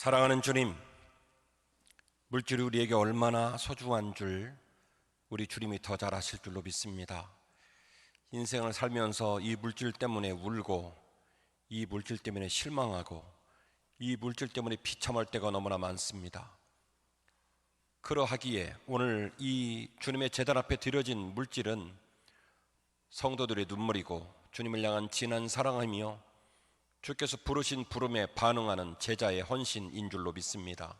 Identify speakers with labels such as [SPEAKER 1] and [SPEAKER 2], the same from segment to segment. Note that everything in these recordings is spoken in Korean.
[SPEAKER 1] 사랑하는 주님, 물질이 우리에게 얼마나 소중한 줄 우리 주님이 더 잘 아실 줄로 믿습니다. 인생을 살면서 이 물질 때문에 울고, 이 물질 때문에 실망하고, 이 물질 때문에 비참할 때가 너무나 많습니다. 그러하기에 오늘 이 주님의 제단 앞에 드려진 물질은 성도들의 눈물이고 주님을 향한 진한 사랑이며 주께서 부르신 부름에 반응하는 제자의 헌신인 줄로 믿습니다.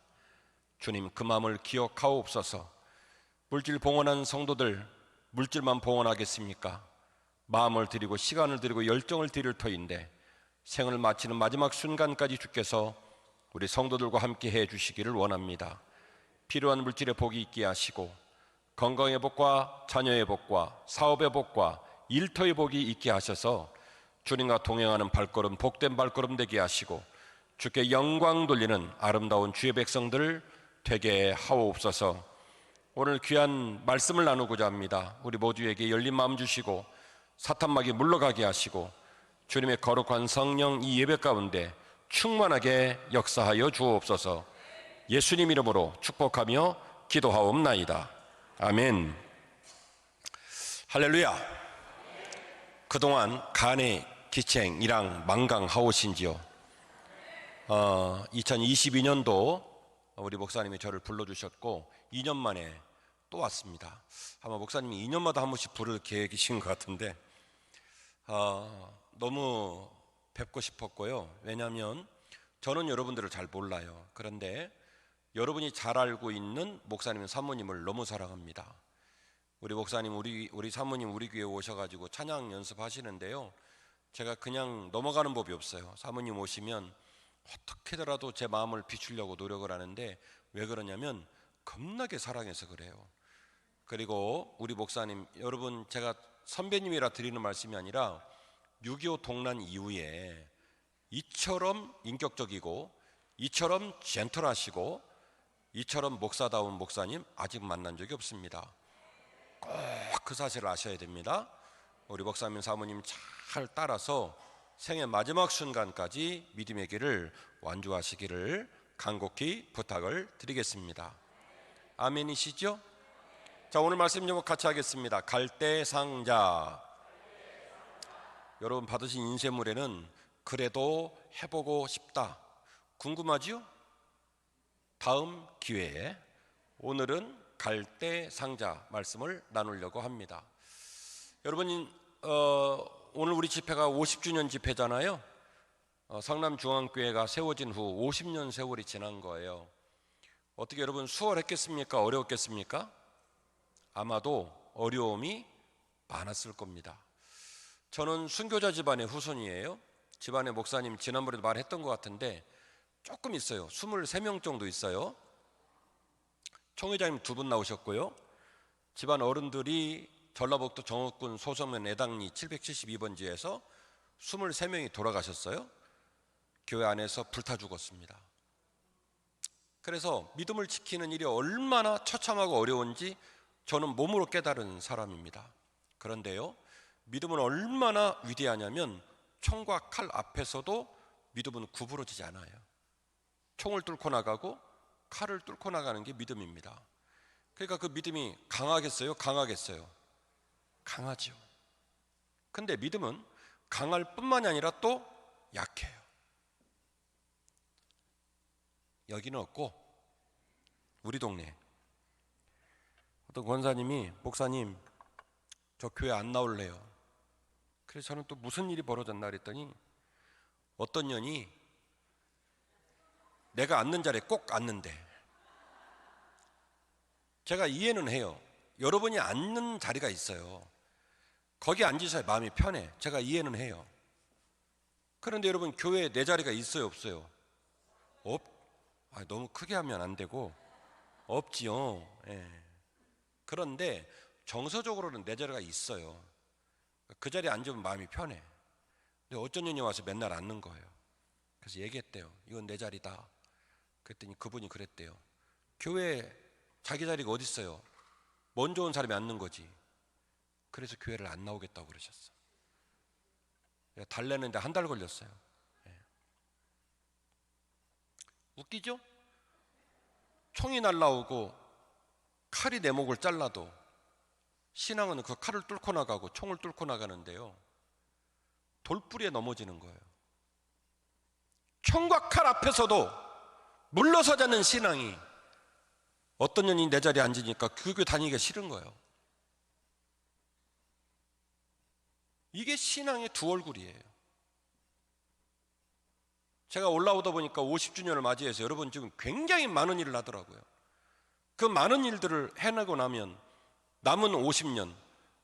[SPEAKER 1] 주님, 그 마음을 기억하옵소서. 물질 봉헌한 성도들 물질만 봉헌하겠습니까? 마음을 드리고 시간을 드리고 열정을 드릴 터인데 생을 마치는 마지막 순간까지 주께서 우리 성도들과 함께 해 주시기를 원합니다. 필요한 물질의 복이 있게 하시고 건강의 복과 자녀의 복과 사업의 복과 일터의 복이 있게 하셔서 주님과 동행하는 발걸음, 복된 발걸음 되게 하시고 주께 영광 돌리는 아름다운 주의 백성들 되게 하옵소서. 오늘 귀한 말씀을 나누고자 합니다. 우리 모두에게 열린 마음 주시고 사탄마귀 물러가게 하시고 주님의 거룩한 성령 이 예배 가운데 충만하게 역사하여 주옵소서. 예수님 이름으로 축복하며 기도하옵나이다. 아멘. 할렐루야. 그동안 간의 기챙이랑 망강하오신지요? 2022년도 우리 목사님이 저를 불러주셨고 2년 만에 또 왔습니다. 아마 목사님이 2년마다 한 번씩 부를 계획이신 것 같은데 너무 뵙고 싶었고요. 왜냐하면 저는 여러분들을 잘 몰라요. 그런데 여러분이 잘 알고 있는 목사님 사모님을 너무 사랑합니다. 우리 목사님, 우리 사모님 우리 교회에 오셔가지고 찬양 연습하시는데요, 제가 그냥 넘어가는 법이 없어요. 사모님 오시면 어떻게더라도 제 마음을 비추려고 노력을 하는데 왜 그러냐면 겁나게 사랑해서 그래요. 그리고 우리 목사님, 여러분, 제가 선배님이라 드리는 말씀이 아니라 6.25 동란 이후에 이처럼 인격적이고 이처럼 젠틀하시고 이처럼 목사다운 목사님 아직 만난 적이 없습니다. 꼭 그 사실을 아셔야 됩니다. 우리 목사님 사모님 잘 따라서 생애 마지막 순간까지 믿음의 길을 완주하시기를 간곡히 부탁을 드리겠습니다. 아멘이시죠? 자, 오늘 말씀 제목 같이 하겠습니다. 갈대상자. 여러분 받으신 인쇄물에는 그래도 해보고 싶다 궁금하지요? 다음 기회에 오늘은 갈대상자 말씀을 나누려고 합니다. 여러분, 오늘 우리 집회가 50주년 집회잖아요. 성남중앙교회가 세워진 후 50년 세월이 지난 거예요. 어떻게 여러분 수월했겠습니까? 어려웠겠습니까? 아마도 어려움이 많았을 겁니다. 저는 순교자 집안의 후손이에요. 집안의 목사님 지난번에도 말했던 것 같은데 조금 있어요. 23명 정도 있어요. 총회장님 2분 나오셨고요. 집안 어른들이 전라북도 정읍군 소성면 애당리 772번지에서 23명이 돌아가셨어요. 교회 안에서 불타 죽었습니다. 그래서 믿음을 지키는 일이 얼마나 처참하고 어려운지 저는 몸으로 깨달은 사람입니다. 그런데요, 믿음은 얼마나 위대하냐면 총과 칼 앞에서도 믿음은 구부러지지 않아요. 총을 뚫고 나가고 칼을 뚫고 나가는 게 믿음입니다. 그러니까 그 믿음이 강하겠어요? 강하겠어요? 강하죠. 근데 믿음은 강할 뿐만이 아니라 또 약해요. 여기는 없고 우리 동네 어떤 권사님이 목사님 저 교회 안 나올래요. 그래서 저는 또 무슨 일이 벌어졌나 그랬더니 어떤 년이 내가 앉는 자리에 꼭 앉는데, 제가 이해는 해요. 여러분이 앉는 자리가 있어요. 거기 앉으셔야 마음이 편해. 제가 이해는 해요. 그런데 여러분 교회에 내 자리가 있어요 없어요? 너무 크게 하면 안 되고 없지요. 예. 그런데 정서적으로는 내 자리가 있어요. 그 자리에 앉으면 마음이 편해. 근데 어쩐 년이 와서 맨날 앉는 거예요. 그래서 얘기했대요. 이건 내 자리다. 그랬더니 그분이 그랬대요. 교회에 자기 자리가 어디 있어요? 먼저 온 사람이 앉는 거지. 그래서 교회를 안 나오겠다고 그러셨어. 달래는데 한 달 걸렸어요. 웃기죠? 총이 날라오고 칼이 내 목을 잘라도 신앙은 그 칼을 뚫고 나가고 총을 뚫고 나가는데요, 돌뿌리에 넘어지는 거예요. 총과 칼 앞에서도 물러서지 않는 신앙이, 어떤 년이 내 자리에 앉으니까 그 교회 다니기가 싫은 거예요. 이게 신앙의 두 얼굴이에요. 제가 올라오다 보니까 50주년을 맞이해서 여러분 지금 굉장히 많은 일을 하더라고요. 그 많은 일들을 해내고 나면 남은 50년,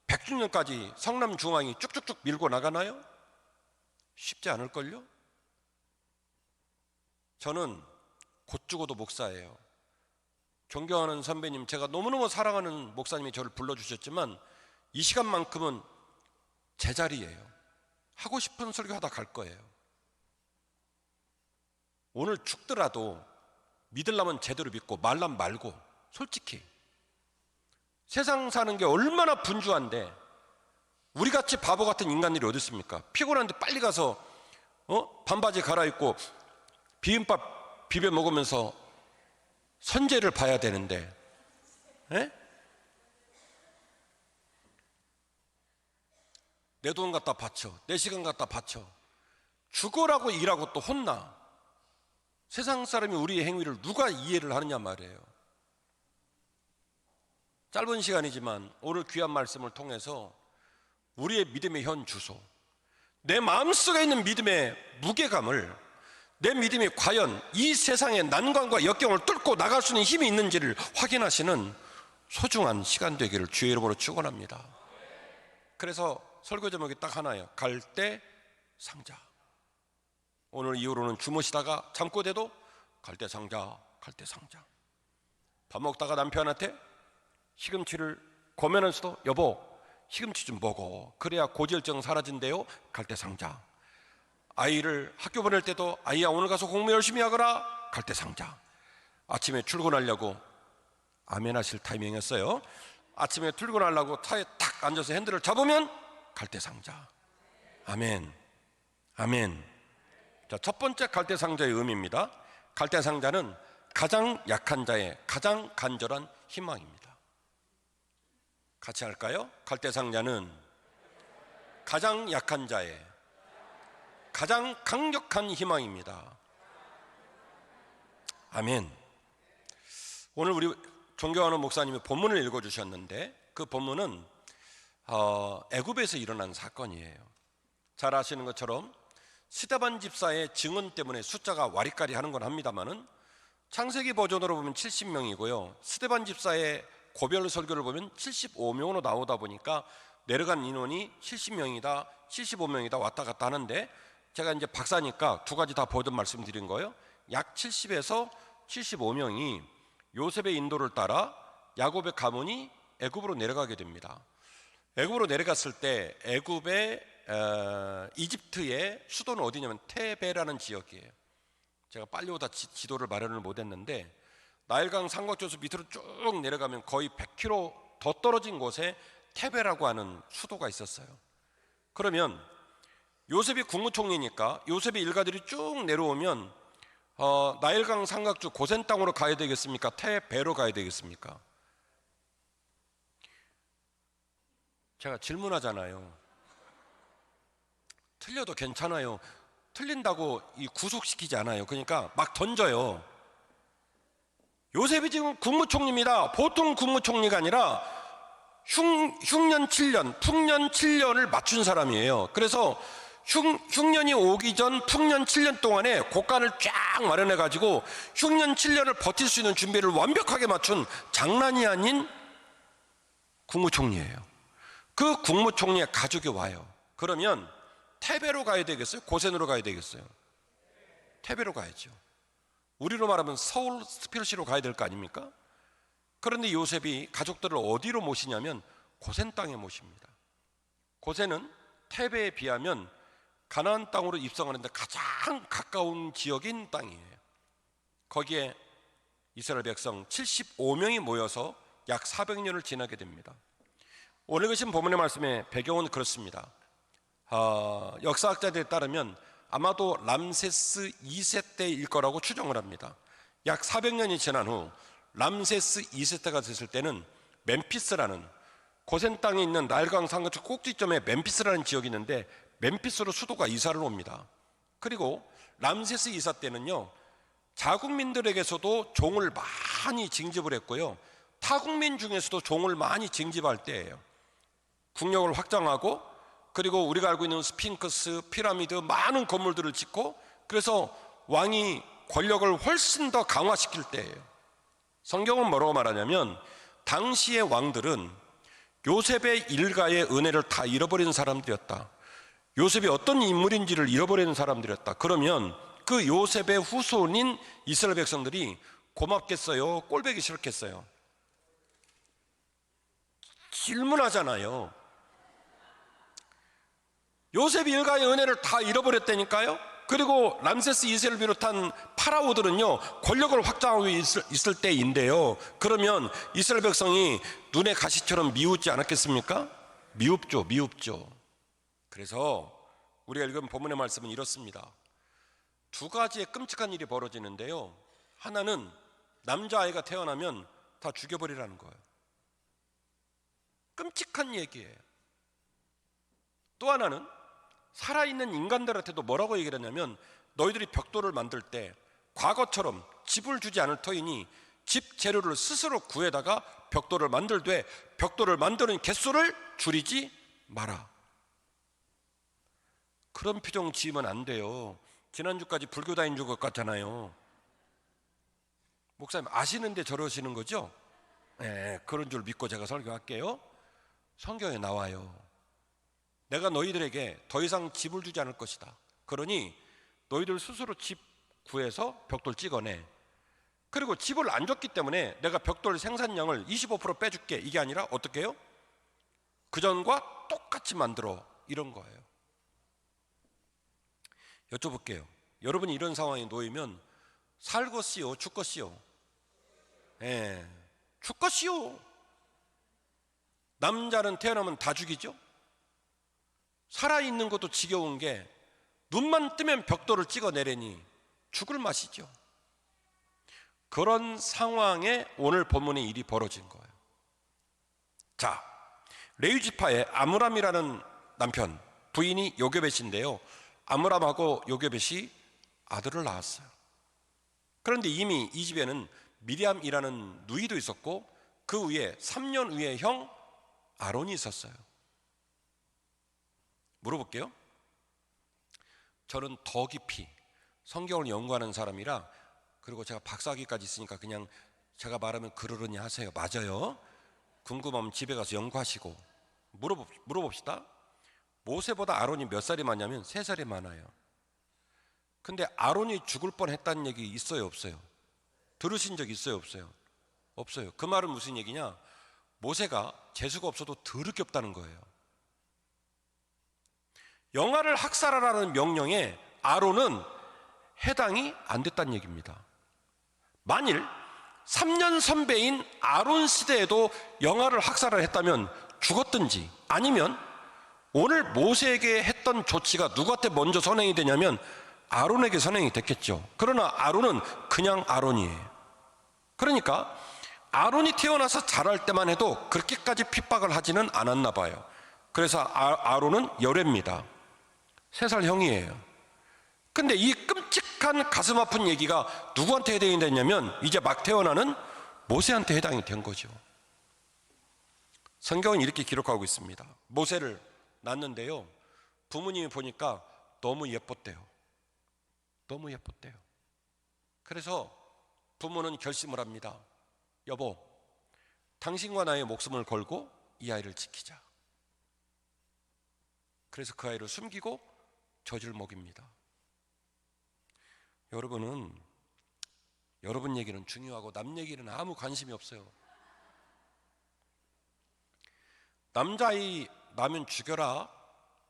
[SPEAKER 1] 100주년까지 성남 중앙이 쭉쭉쭉 밀고 나가나요? 쉽지 않을걸요? 저는 곧 죽어도 목사예요. 존경하는 선배님, 제가 너무너무 사랑하는 목사님이 저를 불러주셨지만 이 시간만큼은 제 자리예요. 하고 싶은 설교하다 갈 거예요. 오늘 죽더라도 믿으려면 제대로 믿고 말란 말고, 솔직히 세상 사는 게 얼마나 분주한데 우리같이 바보 같은 인간들이 어디 있습니까? 피곤한데 빨리 가서 반바지 갈아입고 비빔밥 비벼 먹으면서 선제를 봐야 되는데, 내 돈 갖다 바쳐, 내 시간 갖다 바쳐, 죽어라고 일하고 또 혼나. 세상 사람이 우리의 행위를 누가 이해를 하느냐 말이에요. 짧은 시간이지만 오늘 귀한 말씀을 통해서 우리의 믿음의 현 주소, 내 마음속에 있는 믿음의 무게감을, 내 믿음이 과연 이 세상의 난관과 역경을 뚫고 나갈 수 있는 힘이 있는지를 확인하시는 소중한 시간 되기를 주의 이름으로 축원합니다. 그래서 설교 제목이 딱 하나예요. 갈대상자. 오늘 이후로는 주무시다가 잠꼬대도 갈대상자, 갈대상자. 밥 먹다가 남편한테 시금치를 고면에서도 여보 시금치 좀 먹어, 그래야 고지혈증 사라진대요. 갈대상자. 아이를 학교 보낼 때도 아이야 오늘 가서 공부 열심히 하거라. 갈대상자. 아침에 출근하려고, 아멘 하실 타이밍이었어요. 아침에 출근하려고 차에 탁 앉아서 핸들을 잡으면 갈대상자. 아멘, 아멘. 자, 첫 번째 갈대상자의 의미입니다. 갈대상자는 가장 약한 자의 가장 간절한 희망입니다. 같이 할까요? 갈대상자는 가장 약한 자의 가장 강력한 희망입니다. 아멘. 오늘 우리 존경하는 목사님이 본문을 읽어주셨는데, 그 본문은 애굽에서 일어난 사건이에요. 잘 아시는 것처럼 스데반 집사의 증언 때문에 숫자가 와리까리 하는 건 합니다만은 창세기 버전으로 보면 70명이고요 스데반 집사의 고별 설교를 보면 75명으로 나오다 보니까 내려간 인원이 70명이다 75명이다 왔다 갔다 하는데, 제가 이제 박사니까 두 가지 다 보던 말씀드린 거예요. 약 70에서 75명이 요셉의 인도를 따라 야곱의 가문이 애굽으로 내려가게 됩니다. 애굽으로 내려갔을 때 애굽의 이집트의 수도는 어디냐면 테베라는 지역이에요. 제가 빨리 오다 지도를 마련을 못했는데, 나일강 삼각조수 밑으로 쭉 내려가면 거의 100km 더 떨어진 곳에 테베라고 하는 수도가 있었어요. 그러면 요셉이 국무총리니까 요셉의 일가들이 쭉 내려오면 나일강 삼각주 고센 땅으로 가야 되겠습니까? 테베로 가야 되겠습니까? 제가 질문하잖아요. 틀려도 괜찮아요. 틀린다고 구속시키지 않아요. 그러니까 막 던져요. 요셉이 지금 국무총리입니다. 보통 국무총리가 아니라 흉년 7년, 풍년 7년을 맞춘 사람이에요. 그래서 흉년이 오기 전 풍년 7년 동안에 곡간을 쫙 마련해가지고 흉년 7년을 버틸 수 있는 준비를 완벽하게 맞춘 장난이 아닌 국무총리예요. 그 국무총리의 가족이 와요. 그러면 테베로 가야 되겠어요? 고센으로 가야 되겠어요? 테베로 가야죠. 우리로 말하면 서울 스필시로 가야 될 거 아닙니까? 그런데 요셉이 가족들을 어디로 모시냐면 고센 땅에 모십니다. 고센은 테베에 비하면 가나안 땅으로 입성하는데 가장 가까운 지역인 땅이에요. 거기에 이스라엘 백성 75명이 모여서 약 400년을 지나게 됩니다. 오늘 읽으신 본문의 말씀의 배경은 그렇습니다. 역사학자들에 따르면 아마도 람세스 2세 때일 거라고 추정을 합니다. 약 400년이 지난 후 람세스 2세가 됐을 때는 멤피스라는 고센 땅에 있는 나일강 상가쪽 꼭지점에 멤피스라는 지역이 있는데 멤피스로 수도가 이사를 옵니다. 그리고 람세스 2사 때는요, 자국민들에게서도 종을 많이 징집을 했고요, 타국민 중에서도 종을 많이 징집할 때예요. 국력을 확장하고, 그리고 우리가 알고 있는 스핑크스, 피라미드 많은 건물들을 짓고, 그래서 왕이 권력을 훨씬 더 강화시킬 때예요. 성경은 뭐라고 말하냐면 당시의 왕들은 요셉의 일가의 은혜를 다 잃어버린 사람들이었다. 요셉이 어떤 인물인지를 잃어버리는 사람들이었다. 그러면 그 요셉의 후손인 이스라엘 백성들이 고맙겠어요? 꼴보기 싫겠어요? 질문하잖아요. 요셉이 일가의 은혜를 다 잃어버렸다니까요. 그리고 람세스 2세를 비롯한 파라오들은요, 권력을 확장하고 있을 때인데요, 그러면 이스라엘 백성이 눈의 가시처럼 미우지 않았겠습니까? 미웁죠. 그래서 우리가 읽은 본문의 말씀은 이렇습니다. 두 가지의 끔찍한 일이 벌어지는데요, 하나는 남자아이가 태어나면 다 죽여버리라는 거예요. 끔찍한 얘기예요. 또 하나는 살아있는 인간들한테도 뭐라고 얘기를 했냐면, 너희들이 벽돌을 만들 때 과거처럼 집을 주지 않을 터이니 집 재료를 스스로 구해다가 벽돌을 만들되 벽돌을 만드는 개수를 줄이지 마라. 그런 표정 지으면 안 돼요. 지난주까지 불교다인 줄 것 같잖아요. 목사님 아시는데 저러시는 거죠? 네, 그런 줄 믿고 제가 설교할게요. 성경에 나와요. 내가 너희들에게 더 이상 집을 주지 않을 것이다. 그러니 너희들 스스로 집 구해서 벽돌 찍어내. 그리고 집을 안 줬기 때문에 내가 벽돌 생산량을 25% 빼줄게. 이게 아니라 어떻게 해요? 그전과 똑같이 만들어. 이런 거예요. 여쭤볼게요. 여러분이 이런 상황에 놓이면 살 것이요, 죽 것이요? 죽 것이요. 남자는 태어나면 다 죽이죠. 살아있는 것도 지겨운 게 눈만 뜨면 벽돌을 찍어내려니 죽을 맛이죠. 그런 상황에 오늘 본문의 일이 벌어진 거예요. 자, 레위 지파의 아므람이라는 남편, 부인이 요게벳인데요, 아므람하고 요게벳이 아들을 낳았어요. 그런데 이미 이 집에는 미리암이라는 누이도 있었고, 그 위에 3년 위의 형 아론이 있었어요. 물어볼게요. 저는 더 깊이 성경을 연구하는 사람이라, 그리고 제가 박사학위까지 있으니까 그냥 제가 말하면 그러려니 하세요. 맞아요. 궁금하면 집에 가서 연구하시고. 물어봅시다. 모세보다 아론이 몇 살이 많냐면 3살이 많아요. 근데 아론이 죽을 뻔했다는 얘기 있어요, 없어요? 들으신 적 있어요, 없어요? 없어요. 그 말은 무슨 얘기냐? 모세가 재수가 없어도 더럽게 없다는 거예요. 영아를 학살하라는 명령에 아론은 해당이 안 됐다는 얘기입니다. 만일 3년 선배인 아론 시대에도 영아를 학살을 했다면 죽었든지, 아니면 오늘 모세에게 했던 조치가 누구한테 먼저 선행이 되냐면 아론에게 선행이 됐겠죠. 그러나 아론은 그냥 아론이에요. 그러니까 아론이 태어나서 자랄 때만 해도 그렇게까지 핍박을 하지는 않았나 봐요. 그래서 아론은 열애입니다. 3살 형이에요. 근데 이 끔찍한 가슴 아픈 얘기가 누구한테 해당이 됐냐면 이제 막 태어나는 모세한테 해당이 된 거죠. 성경은 이렇게 기록하고 있습니다. 모세를 낳는데요, 부모님이 보니까 너무 예뻤대요. 너무 예뻤대요. 그래서 부모는 결심을 합니다. 여보, 당신과 나의 목숨을 걸고 이 아이를 지키자. 그래서 그 아이를 숨기고 젖을 먹입니다. 여러분은 여러분 얘기는 중요하고 남 얘기는 아무 관심이 없어요. 남자아이 나면 죽여라,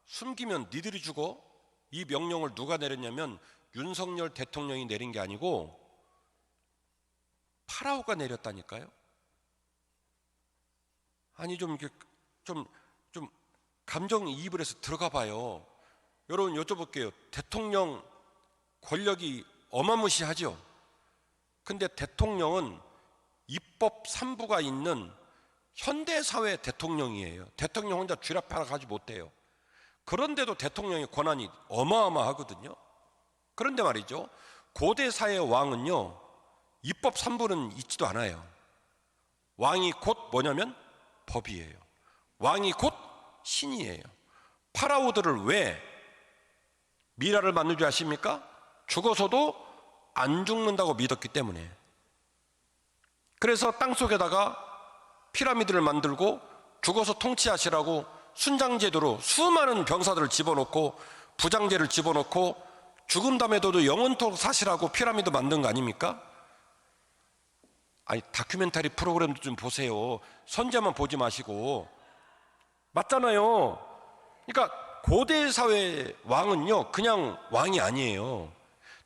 [SPEAKER 1] 숨기면 니들이 죽어, 이 명령을 누가 내렸냐면 윤석열 대통령이 내린 게 아니고 파라오가 내렸다니까요. 아니 좀 감정이입을 해서 들어가 봐요. 여러분 여쭤볼게요. 대통령 권력이 어마무시하죠? 근데 대통령은 입법 3부가 있는 현대사회 대통령이에요. 대통령 혼자 쥐라펴라 가지 못해요. 그런데도 대통령의 권한이 어마어마하거든요. 그런데 말이죠, 고대사의 왕은요, 입법 3부는 있지도 않아요. 왕이 곧 뭐냐면 법이에요. 왕이 곧 신이에요. 파라오들을 왜 미라를 만들 줄 아십니까? 죽어서도 안 죽는다고 믿었기 때문에. 그래서 땅속에다가 피라미드를 만들고 죽어서 통치하시라고 순장제도로 수많은 병사들을 집어넣고 부장제를 집어넣고 죽은 다음에도 영원토록 사시라고 피라미드 만든 거 아닙니까? 아니, 다큐멘터리 프로그램도 좀 보세요. 선제만 보지 마시고. 맞잖아요. 그러니까 고대 사회 왕은요, 그냥 왕이 아니에요.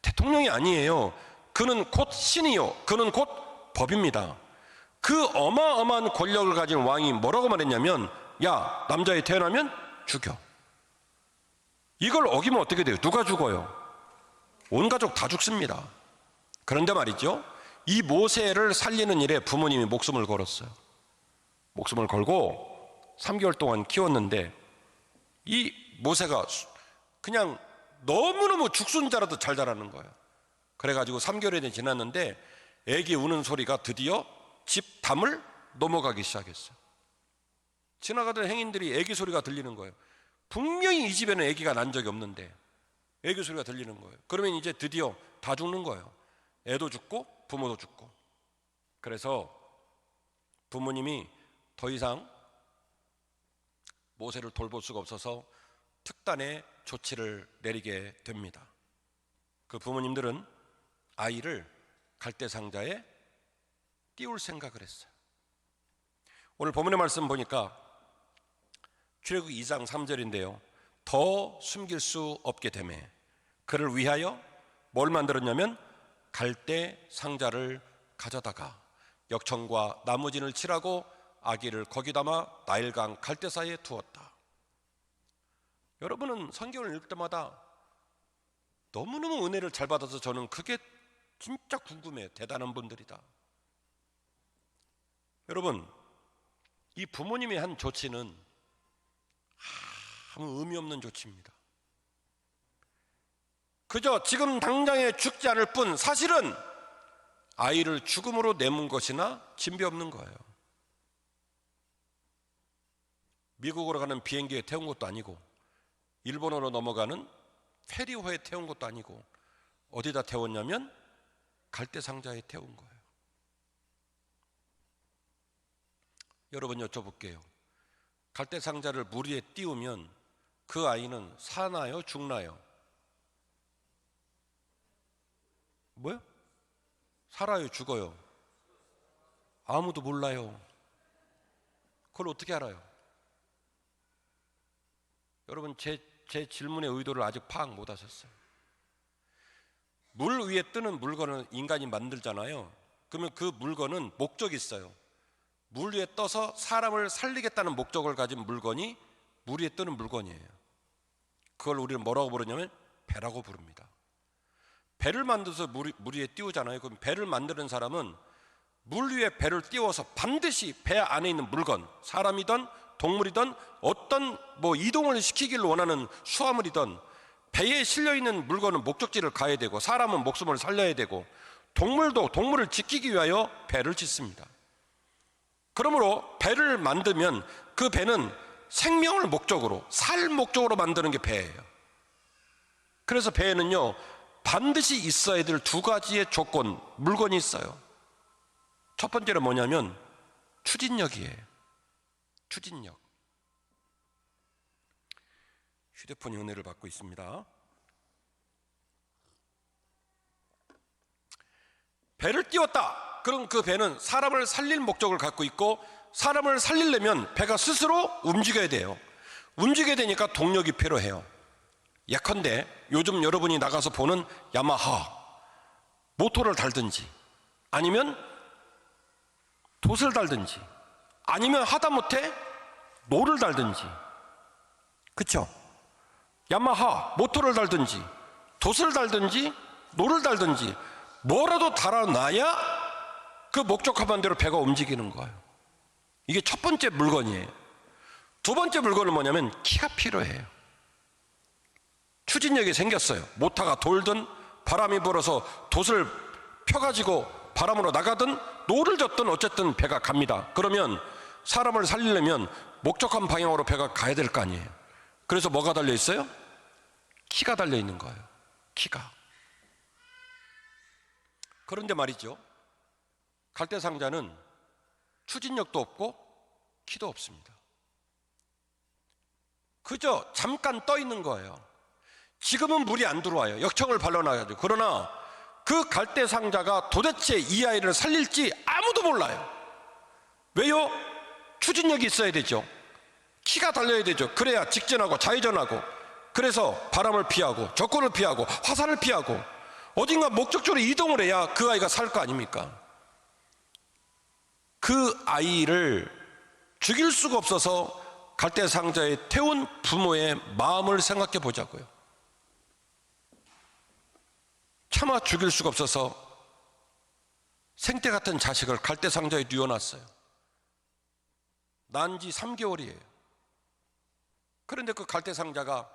[SPEAKER 1] 대통령이 아니에요. 그는 곧 신이요, 그는 곧 법입니다. 그 어마어마한 권력을 가진 왕이 뭐라고 말했냐면, 야, 남자애 태어나면 죽여. 이걸 어기면 어떻게 돼요? 누가 죽어요? 온 가족 다 죽습니다. 그런데 말이죠, 이 모세를 살리는 일에 부모님이 목숨을 걸었어요. 목숨을 걸고 3개월 동안 키웠는데, 이 모세가 그냥 너무너무 죽순자라도 잘 자라는 거예요. 그래가지고 3개월이 지났는데 애기 우는 소리가 드디어 집 담을 넘어가기 시작했어요. 지나가던 행인들이 애기 소리가 들리는 거예요. 분명히 이 집에는 애기가 난 적이 없는데 애기 소리가 들리는 거예요. 그러면 이제 드디어 다 죽는 거예요. 애도 죽고 부모도 죽고. 그래서 부모님이 더 이상 모세를 돌볼 수가 없어서 특단의 조치를 내리게 됩니다. 그 부모님들은 아이를 갈대상자에 띄울 생각을 했어요. 오늘 본문의 말씀 보니까 출애굽 2장 3절인데요. 더 숨길 수 없게 되매 그를 위하여 뭘 만들었냐면 갈대상자를 가져다가 역청과 나무진을 칠하고 아기를 거기 담아 나일강 갈대사이에 두었다. 여러분은 성경을 읽을 때마다 너무너무 은혜를 잘 받아서 저는 그게 진짜 궁금해요. 대단한 분들이다. 여러분, 이 부모님이 한 조치는 아무 의미 없는 조치입니다. 그저 지금 당장에 죽지 않을 뿐 사실은 아이를 죽음으로 내몬 것이나 진배 없는 거예요. 미국으로 가는 비행기에 태운 것도 아니고 일본으로 넘어가는 페리호에 태운 것도 아니고 어디다 태웠냐면 갈대상자에 태운 거예요. 여러분, 여쭤볼게요. 갈대상자를 물 위에 띄우면 그 아이는 사나요, 죽나요? 뭐요? 살아요, 죽어요? 아무도 몰라요. 그걸 어떻게 알아요? 여러분, 제 질문의 의도를 아직 파악 못 하셨어요. 물 위에 뜨는 물건을 인간이 만들잖아요. 그러면 그 물건은 목적이 있어요. 물 위에 떠서 사람을 살리겠다는 목적을 가진 물건이 물 위에 뜨는 물건이에요. 그걸 우리는 뭐라고 부르냐면 배라고 부릅니다. 배를 만들어서 물 위에 띄우잖아요. 그럼 배를 만드는 사람은 물 위에 배를 띄워서 반드시 배 안에 있는 물건, 사람이든 동물이든 어떤 이동을 시키기를 원하는 수화물이든 배에 실려있는 물건은 목적지를 가야 되고 사람은 목숨을 살려야 되고 동물도 동물을 지키기 위하여 배를 짓습니다. 그러므로 배를 만들면 그 배는 생명을 목적으로, 살 목적으로 만드는 게 배예요. 그래서 배에는요 반드시 있어야 될 두 가지의 조건, 물건이 있어요. 첫 번째는 뭐냐면 추진력이에요. 추진력. 휴대폰이 은혜를 받고 있습니다. 배를 띄웠다. 그럼 그 배는 사람을 살릴 목적을 갖고 있고 사람을 살리려면 배가 스스로 움직여야 돼요. 움직여야 되니까 동력이 필요해요. 예컨대 요즘 여러분이 나가서 보는 야마하 모터를 달든지 아니면 돛을 달든지 아니면 하다못해 노를 달든지, 그렇죠? 야마하 모터를 달든지 돛을 달든지 노를 달든지 뭐라도 달아놔야 그 목적한 대로 배가 움직이는 거예요. 이게 첫 번째 물건이에요. 두 번째 물건은 뭐냐면 키가 필요해요. 추진력이 생겼어요. 모터가 돌든 바람이 불어서 돛을 펴가지고 바람으로 나가든 노를 젓든 어쨌든 배가 갑니다. 그러면 사람을 살리려면 목적한 방향으로 배가 가야 될 거 아니에요. 그래서 뭐가 달려 있어요? 키가 달려 있는 거예요. 키가. 그런데 말이죠, 갈대상자는 추진력도 없고 키도 없습니다. 그저 잠깐 떠 있는 거예요. 지금은 물이 안 들어와요. 역청을 발라놔가지고. 그러나 그 갈대상자가 도대체 이 아이를 살릴지 아무도 몰라요. 왜요? 추진력이 있어야 되죠. 키가 달려야 되죠. 그래야 직진하고 좌회전하고, 그래서 바람을 피하고 적군을 피하고 화살을 피하고 어딘가 목적적으로 이동을 해야 그 아이가 살 거 아닙니까? 그 아이를 죽일 수가 없어서 갈대상자에 태운 부모의 마음을 생각해 보자고요. 차마 죽일 수가 없어서 생태 같은 자식을 갈대상자에 뉘어놨어요. 난 지 3개월이에요. 그런데 그 갈대상자가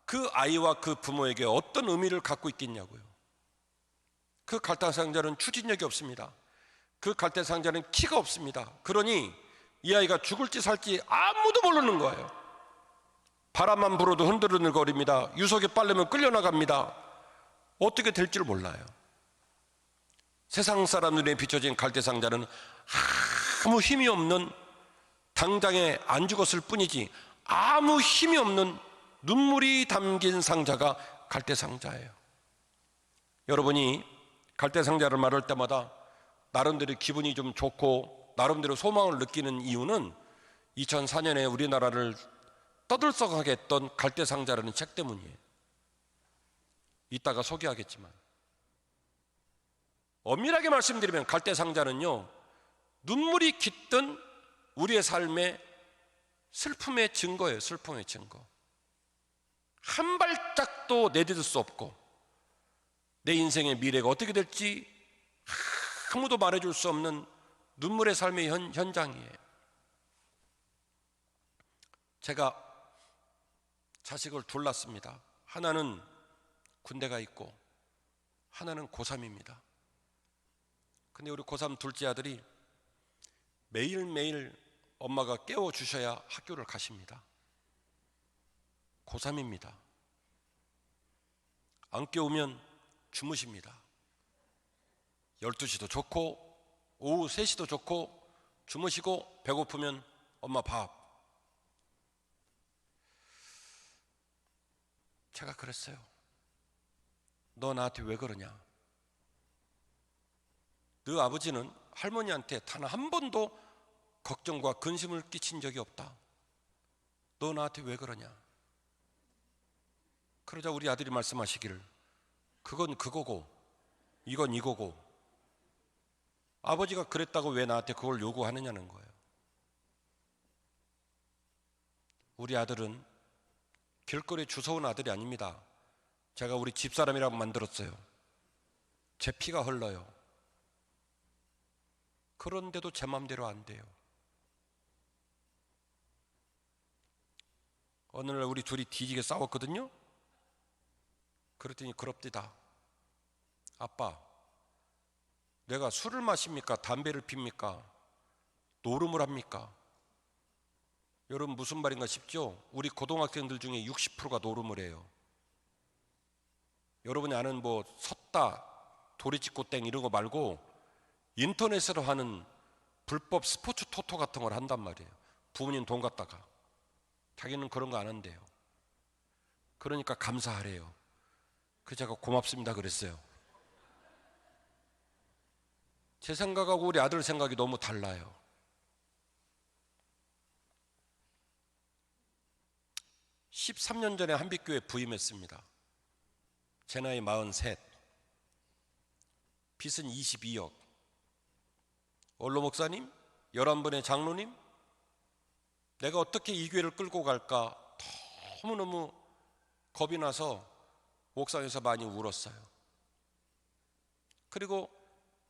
[SPEAKER 1] 그 아이와 그 부모에게 어떤 의미를 갖고 있겠냐고요. 그 갈대상자는 추진력이 없습니다. 그 갈대상자는 키가 없습니다. 그러니 이 아이가 죽을지 살지 아무도 모르는 거예요. 바람만 불어도 흔들흔들거립니다. 유속이 빠르면 끌려나갑니다. 어떻게 될지를 몰라요. 세상 사람 눈에 비춰진 갈대상자는 아무 힘이 없는, 당장에 안 죽었을 뿐이지 아무 힘이 없는 눈물이 담긴 상자가 갈대상자예요. 여러분이 갈대상자를 말할 때마다 나름대로 기분이 좀 좋고 나름대로 소망을 느끼는 이유는 2004년에 우리나라를 떠들썩하게 했던 갈대상자라는 책 때문이에요. 이따가 소개하겠지만, 엄밀하게 말씀드리면 갈대상자는요, 눈물이 깃든 우리의 삶의 슬픔의 증거예요. 슬픔의 증거. 한 발짝도 내디딜 수 없고 내 인생의 미래가 어떻게 될지 아무도 말해줄 수 없는 눈물의 삶의 현장이에요. 제가 자식을 둘 낳습니다. 하나는 군대가 있고 하나는 고3입니다. 근데 우리 고3 둘째 아들이 매일매일 엄마가 깨워주셔야 학교를 가십니다. 고3입니다. 안 깨우면 주무십니다. 12시도 좋고 오후 3시도 좋고 주무시고 배고프면 엄마 밥. 제가 그랬어요. 너 나한테 왜 그러냐? 너 아버지는 할머니한테 단 한 번도 걱정과 근심을 끼친 적이 없다. 너 나한테 왜 그러냐? 그러자 우리 아들이 말씀하시기를, 그건 그거고 이건 이거고 아버지가 그랬다고 왜 나한테 그걸 요구하느냐는 거예요. 우리 아들은 길거리에 주워온 아들이 아닙니다. 제가 우리 집사람이라고 만들었어요. 제 피가 흘러요. 그런데도 제 맘대로 안 돼요. 어느 날 우리 둘이 뒤지게 싸웠거든요. 그랬더니 그럽디다. 아빠, 내가 술을 마십니까? 담배를 핍니까? 노름을 합니까? 여러분 무슨 말인가 싶죠? 우리 고등학생들 중에 60%가 노름을 해요. 여러분이 아는 뭐 섰다, 도리찍고땡 이런 거 말고 인터넷으로 하는 불법 스포츠 토토 같은 걸 한단 말이에요. 부모님 돈 갖다가. 자기는 그런 거 안 한대요. 그러니까 감사하래요. 그래서 제가 고맙습니다 그랬어요. 제 생각하고 우리 아들 생각이 너무 달라요. (13년) 전에 한빛교회 부임했습니다. 제 나이 43. 빚은 22억. 원로 목사님, 11분의 장로님, 내가 어떻게 이 교회를 끌고 갈까 너무너무 겁이 나서 옥상에서 많이 울었어요. 그리고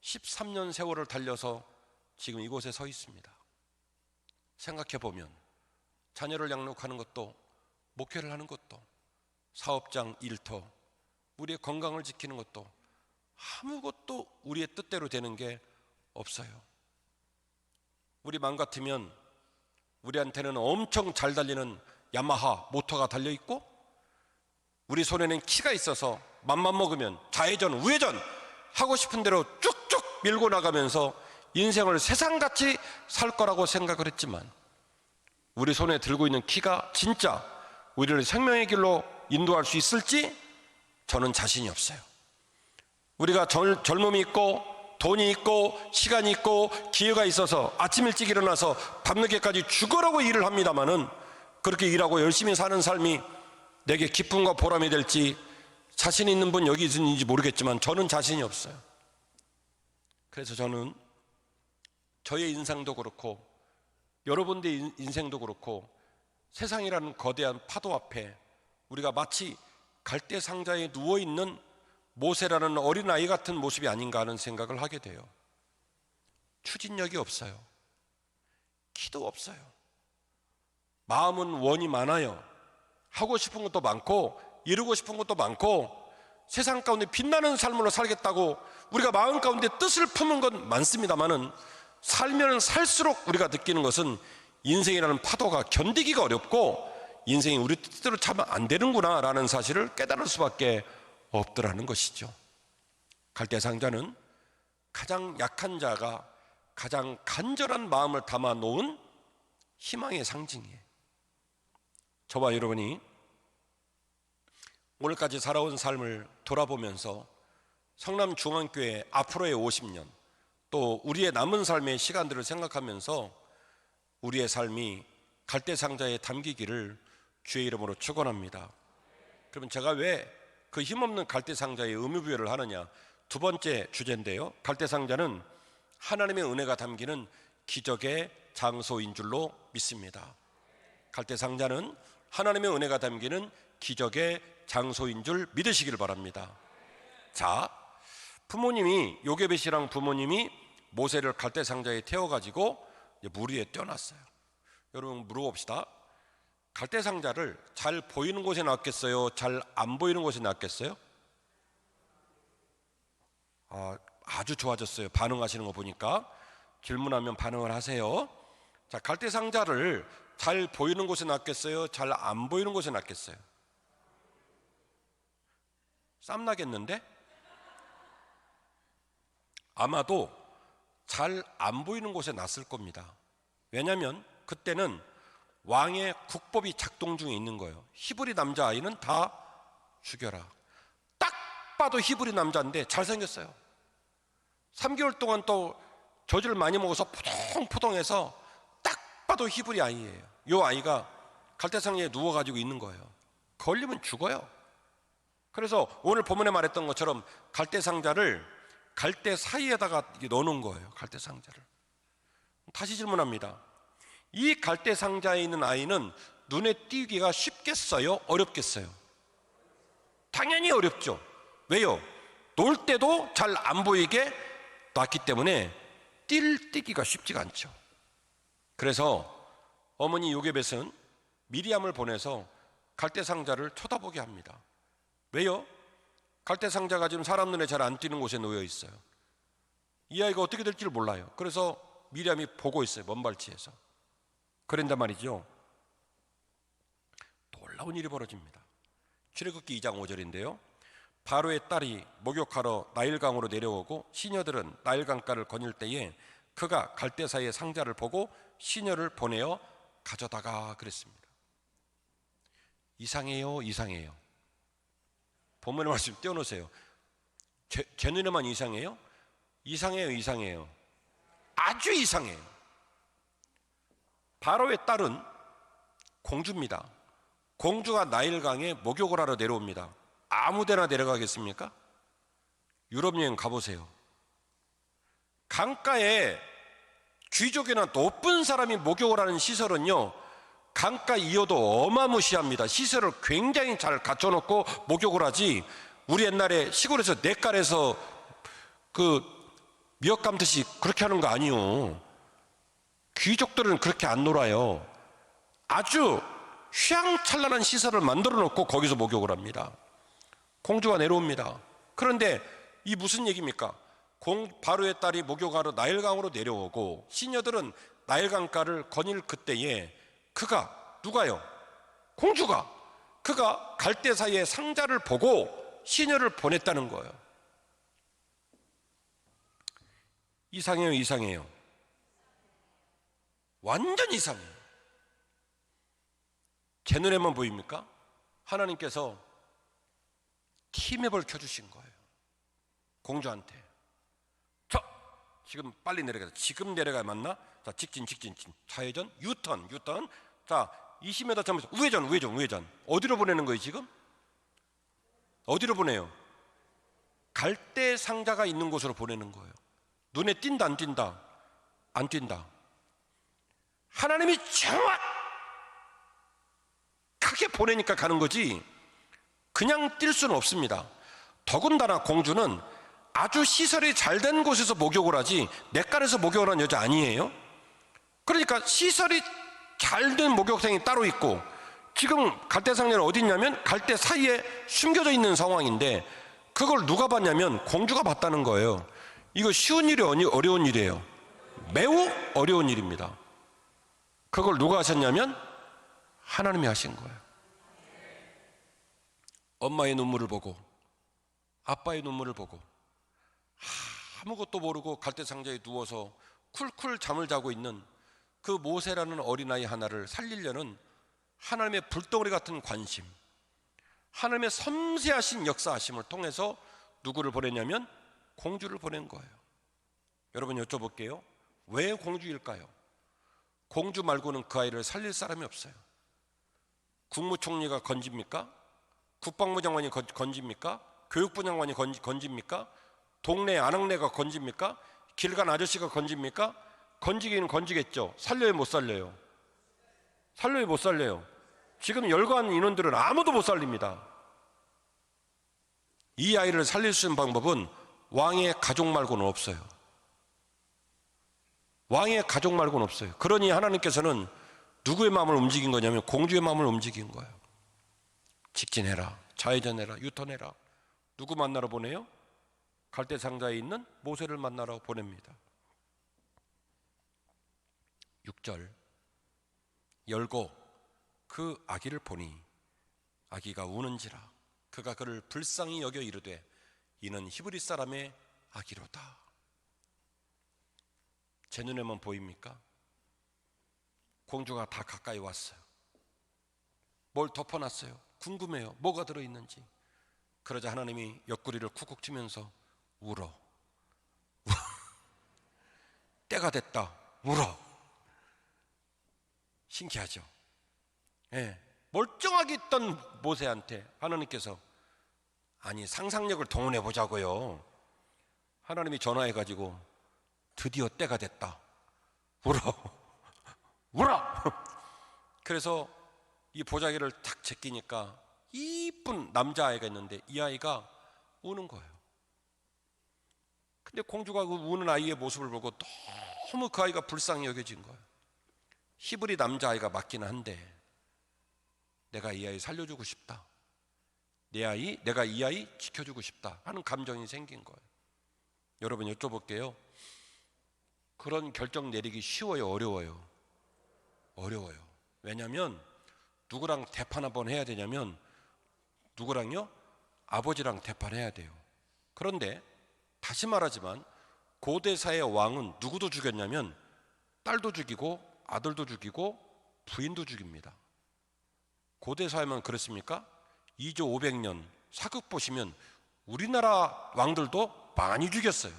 [SPEAKER 1] 13년 세월을 달려서 지금 이곳에 서 있습니다. 생각해보면 자녀를 양육하는 것도, 목회를 하는 것도, 사업장 일터, 우리의 건강을 지키는 것도 아무것도 우리의 뜻대로 되는 게 없어요. 우리 맘 같으면 우리한테는 엄청 잘 달리는 야마하 모터가 달려있고, 우리 손에는 키가 있어서 맘만 먹으면 좌회전 우회전 하고 싶은 대로 쭉쭉 밀고 나가면서 인생을 세상같이 살 거라고 생각을 했지만, 우리 손에 들고 있는 키가 진짜 우리를 생명의 길로 인도할 수 있을지 저는 자신이 없어요. 우리가 젊음이 있고 돈이 있고 시간이 있고 기회가 있어서 아침 일찍 일어나서 밤늦게까지 죽으라고 일을 합니다마는, 그렇게 일하고 열심히 사는 삶이 내게 기쁨과 보람이 될지 자신 있는 분 여기 있는지 모르겠지만 저는 자신이 없어요. 그래서 저는 저의 인생도 그렇고 여러분들의 인생도 그렇고 세상이라는 거대한 파도 앞에 우리가 마치 갈대상자에 누워있는 모세라는 어린아이 같은 모습이 아닌가 하는 생각을 하게 돼요. 추진력이 없어요. 키도 없어요. 마음은 원이 많아요. 하고 싶은 것도 많고 이루고 싶은 것도 많고 세상 가운데 빛나는 삶으로 살겠다고 우리가 마음 가운데 뜻을 품은 건 많습니다만은, 살면 살수록 우리가 느끼는 것은 인생이라는 파도가 견디기가 어렵고 인생이 우리 뜻대로 참 안 되는구나 라는 사실을 깨달을 수밖에 없더라는 것이죠. 갈대상자는 가장 약한 자가 가장 간절한 마음을 담아 놓은 희망의 상징이에요. 저와 여러분이 오늘까지 살아온 삶을 돌아보면서 성남중앙교회 앞으로의 50년, 또 우리의 남은 삶의 시간들을 생각하면서 우리의 삶이 갈대상자에 담기기를 주의 이름으로 축원합니다. 그러면 제가 왜 그 힘없는 갈대상자의 의무부여를 하느냐, 두 번째 주제인데요, 갈대상자는 하나님의 은혜가 담기는 기적의 장소인 줄로 믿습니다. 갈대상자는 하나님의 은혜가 담기는 기적의 장소인 줄 믿으시길 바랍니다. 자, 부모님이, 요게벳이랑 부모님이 모세를 갈대상자에 태워가지고 물 위에 떼어놨어요. 여러분 물어봅시다. 갈대상자를 잘 보이는 곳에 놨겠어요? 잘 안 보이는 곳에 놨겠어요? 아주 좋아졌어요. 반응하시는 거 보니까. 질문하면 반응을 하세요. 자, 갈대상자를 잘 보이는 곳에 놨겠어요? 잘 안 보이는 곳에 놨겠어요? 쌈나겠는데? 아마도 잘 안 보이는 곳에 놨을 겁니다. 왜냐하면 그때는 왕의 국법이 작동 중에 있는 거예요. 히브리 남자아이는 다 죽여라. 딱 봐도 히브리 남자인데 잘생겼어요. 3개월 동안 또 젖을 많이 먹어서 포동포동해서 딱 봐도 히브리 아이예요. 이 아이가 갈대상자에 누워가지고 있는 거예요. 걸리면 죽어요. 그래서 오늘 본문에 말했던 것처럼 갈대상자를 갈대 사이에다가 넣어놓은 거예요. 갈대상자를. 다시 질문합니다. 이 갈대상자에 있는 아이는 눈에 띄기가 쉽겠어요? 어렵겠어요? 당연히 어렵죠. 왜요? 놀 때도 잘 안 보이게 놨기 때문에 띄기가 쉽지가 않죠. 그래서 어머니 요게벳은 미리암을 보내서 갈대상자를 쳐다보게 합니다. 왜요? 갈대상자가 지금 사람 눈에 잘 안 띄는 곳에 놓여 있어요. 이 아이가 어떻게 될지를 몰라요. 그래서 미리암이 보고 있어요. 먼 발치에서. 그런단 말이죠. 놀라운 일이 벌어집니다. 출애굽기 2장 5절인데요. 바로의 딸이 목욕하러 나일강으로 내려오고 시녀들은 나일강가를 거닐 때에 그가 갈대사의 상자를 보고 시녀를 보내어 가져다가 그랬습니다. 이상해요, 이상해요. 본문의 말씀 떼어놓으세요. 제 눈에만 이상해요? 이상해요, 이상해요. 아주 이상해요. 바로의 딸은 공주입니다. 공주가 나일강에 목욕을 하러 내려옵니다. 아무 데나 내려가겠습니까? 유럽 여행 가보세요. 강가에 귀족이나 높은 사람이 목욕을 하는 시설은요, 강가 이어도 어마무시합니다. 시설을 굉장히 잘 갖춰놓고 목욕을 하지, 우리 옛날에 시골에서 냇가에서 그 미역 감듯이 그렇게 하는 거 아니요. 귀족들은 그렇게 안 놀아요. 아주 휘황찬란한 시설을 만들어 놓고 거기서 목욕을 합니다. 공주가 내려옵니다. 그런데 이 무슨 얘기입니까? 바로의 딸이 목욕하러 나일강으로 내려오고 시녀들은 나일강가를 거닐 그때에 그가 누가요? 공주가 그가 갈대 사이의 상자를 보고 시녀를 보냈다는 거예요. 이상해요, 이상해요. 완전 이상해요. 제 눈에만 보입니까? 하나님께서 티맵을 켜주신 거예요. 공주한테. 지금 빨리 내려가자. 지금 내려가야 맞나? 자, 직진. 좌회전, 유턴. 자, 20m 전부터 우회전. 어디로 보내는 거예요, 지금? 어디로 보내요? 갈대 상자가 있는 곳으로 보내는 거예요. 눈에 띈다, 안 띈다? 안 띈다. 하나님이 정확하게 보내니까 가는 거지, 그냥 뛸 수는 없습니다. 더군다나 공주는 아주 시설이 잘 된 곳에서 목욕을 하지 냇가에서 목욕을 하는 여자 아니에요. 그러니까 시설이 잘 된 목욕탕이 따로 있고, 지금 갈대상자는 어디 있냐면 갈대 사이에 숨겨져 있는 상황인데 그걸 누가 봤냐면 공주가 봤다는 거예요. 이거 쉬운 일이 어려운 일이에요. 매우 어려운 일입니다. 그걸 누가 하셨냐면 하나님이 하신 거예요. 엄마의 눈물을 보고 아빠의 눈물을 보고 아무것도 모르고 갈대상자에 누워서 쿨쿨 잠을 자고 있는 그 모세라는 어린아이 하나를 살리려는 하나님의 불덩어리 같은 관심, 하나님의 섬세하신 역사하심을 통해서 누구를 보냈냐면 공주를 보낸 거예요. 여러분 여쭤볼게요. 왜 공주일까요? 공주 말고는 그 아이를 살릴 사람이 없어요. 국무총리가 건집니까? 국방부 장관이 건집니까? 교육부 장관이 건집니까? 동네 아낙네가 건집니까? 길 간 아저씨가 건집니까? 건지기는 건지겠죠. 살려요, 못 살려요? 살려요, 못 살려요? 지금 열거한 인원들은 아무도 못 살립니다. 이 아이를 살릴 수 있는 방법은 왕의 가족 말고는 없어요. 왕의 가족 말고는 없어요. 그러니 하나님께서는 누구의 마음을 움직인 거냐면 공주의 마음을 움직인 거예요. 직진해라, 좌회전해라, 유턴해라. 누구 만나러 보내요? 갈대상자에 있는 모세를 만나러 보냅니다. 6절, 열고 그 아기를 보니 아기가 우는지라 그가 그를 불쌍히 여겨 이르되 이는 히브리 사람의 아기로다. 제 눈에만 보입니까? 공주가 다 가까이 왔어요. 뭘 덮어놨어요? 궁금해요. 뭐가 들어있는지. 그러자 하나님이 옆구리를 쿡쿡 치면서 울어. 때가 됐다. 울어. 신기하죠? 예. 멀쩡하게 있던 모세한테 하나님께서 아니 상상력을 동원해 보자고요. 하나님이 전화해가지고 드디어 때가 됐다. 울어. 그래서 이 보자기를 탁 제끼니까 이쁜 남자아이가 있는데 이 아이가 우는 거예요. 근데 공주가 그 우는 아이의 모습을 보고 너무 그 아이가 불쌍히 여겨진 거예요. 히브리 남자아이가 맞기는 한데 내가 이 아이 살려주고 싶다. 내가 이 아이 지켜주고 싶다 하는 감정이 생긴 거예요. 여러분 여쭤볼게요. 그런 결정 내리기 쉬워요, 어려워요? 어려워요. 왜냐하면 누구랑 대판 한번 해야 되냐면 누구랑요? 아버지랑 대판해야 돼요. 그런데 다시 말하지만 고대사의 왕은 누구도 죽였냐면 딸도 죽이고 아들도 죽이고 부인도 죽입니다. 고대사회만 그렇습니까? 2조 500년 사극 보시면 우리나라 왕들도 많이 죽였어요.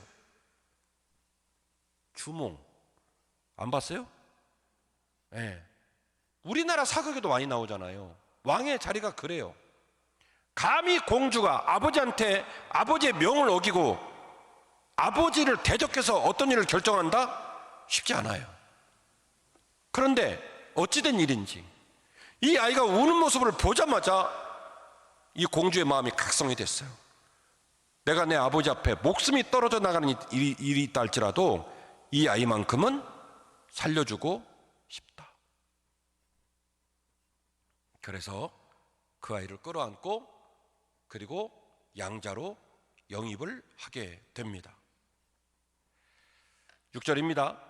[SPEAKER 1] 주몽 안 봤어요? 네. 우리나라 사극에도 많이 나오잖아요. 왕의 자리가 그래요. 감히 공주가 아버지한테 아버지의 명을 어기고 아버지를 대적해서 어떤 일을 결정한다? 쉽지 않아요. 그런데 어찌된 일인지 이 아이가 우는 모습을 보자마자 이 공주의 마음이 각성이 됐어요. 내가 내 아버지 앞에 목숨이 떨어져 나가는 일이 있다 할지라도 이 아이만큼은 살려주고 싶다. 그래서 그 아이를 끌어안고 그리고 양자로 영입을 하게 됩니다. 6절입니다.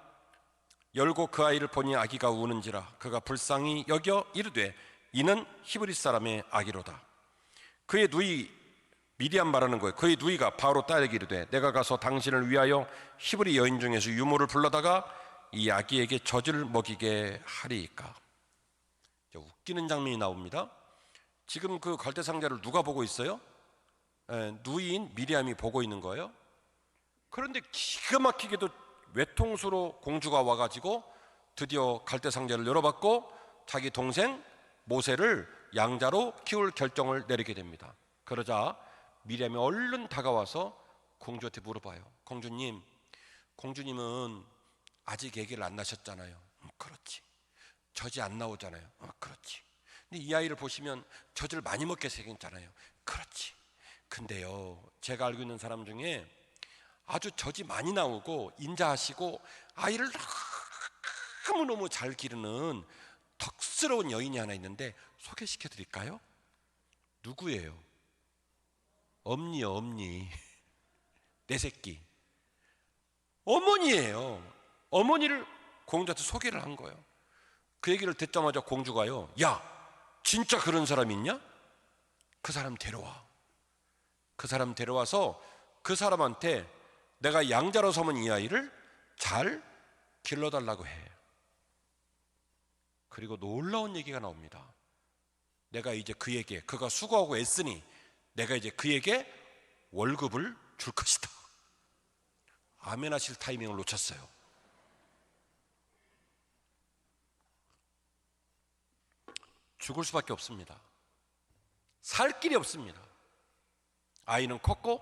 [SPEAKER 1] 열고 그 아이를 보니 아기가 우는지라 그가 불쌍히 여겨 이르되 이는 히브리 사람의 아기로다. 그의 누이 미디안 말하는 거예요. 그의 누이가 바로 딸에게 이르되 내가 가서 당신을 위하여 히브리 여인 중에서 유모를 불러다가 이 아기에게 젖을 먹이게 하리이까. 웃기는 장면이 나옵니다. 지금 그 갈대상자를 누가 보고 있어요? 누이인 미리암이 보고 있는 거예요. 그런데 기가 막히게도 외통수로 공주가 와가지고 드디어 갈대상자를 열어봤고 자기 동생 모세를 양자로 키울 결정을 내리게 됩니다. 그러자 미리암이 얼른 다가와서 공주한테 물어봐요. 공주님은 아직 아기를 안 낳으셨잖아요. 그렇지. 젖이 안 나오잖아요. 그렇지. 근데 이 아이를 보시면 젖을 많이 먹게 생겼잖아요. 그렇지. 근데요, 제가 알고 있는 사람 중에 아주 젖이 많이 나오고 인자하시고 아이를 너무너무 잘 기르는 덕스러운 여인이 하나 있는데 소개시켜 드릴까요? 누구예요? 엄니요, 엄니. 내 새끼. 어머니예요. 어머니를 공주한테 소개를 한 거예요. 그 얘기를 듣자마자 공주가요, 야, 진짜 그런 사람 있냐? 그 사람 데려와. 그 사람 데려와서 그 사람한테 내가 양자로 삼은 이 아이를 잘 길러달라고 해. 그리고 놀라운 얘기가 나옵니다. 내가 이제 그에게, 그가 수고하고 애쓰니 내가 이제 그에게 월급을 줄 것이다. 아멘 하실 타이밍을 놓쳤어요. 죽을 수밖에 없습니다. 살 길이 없습니다. 아이는 컸고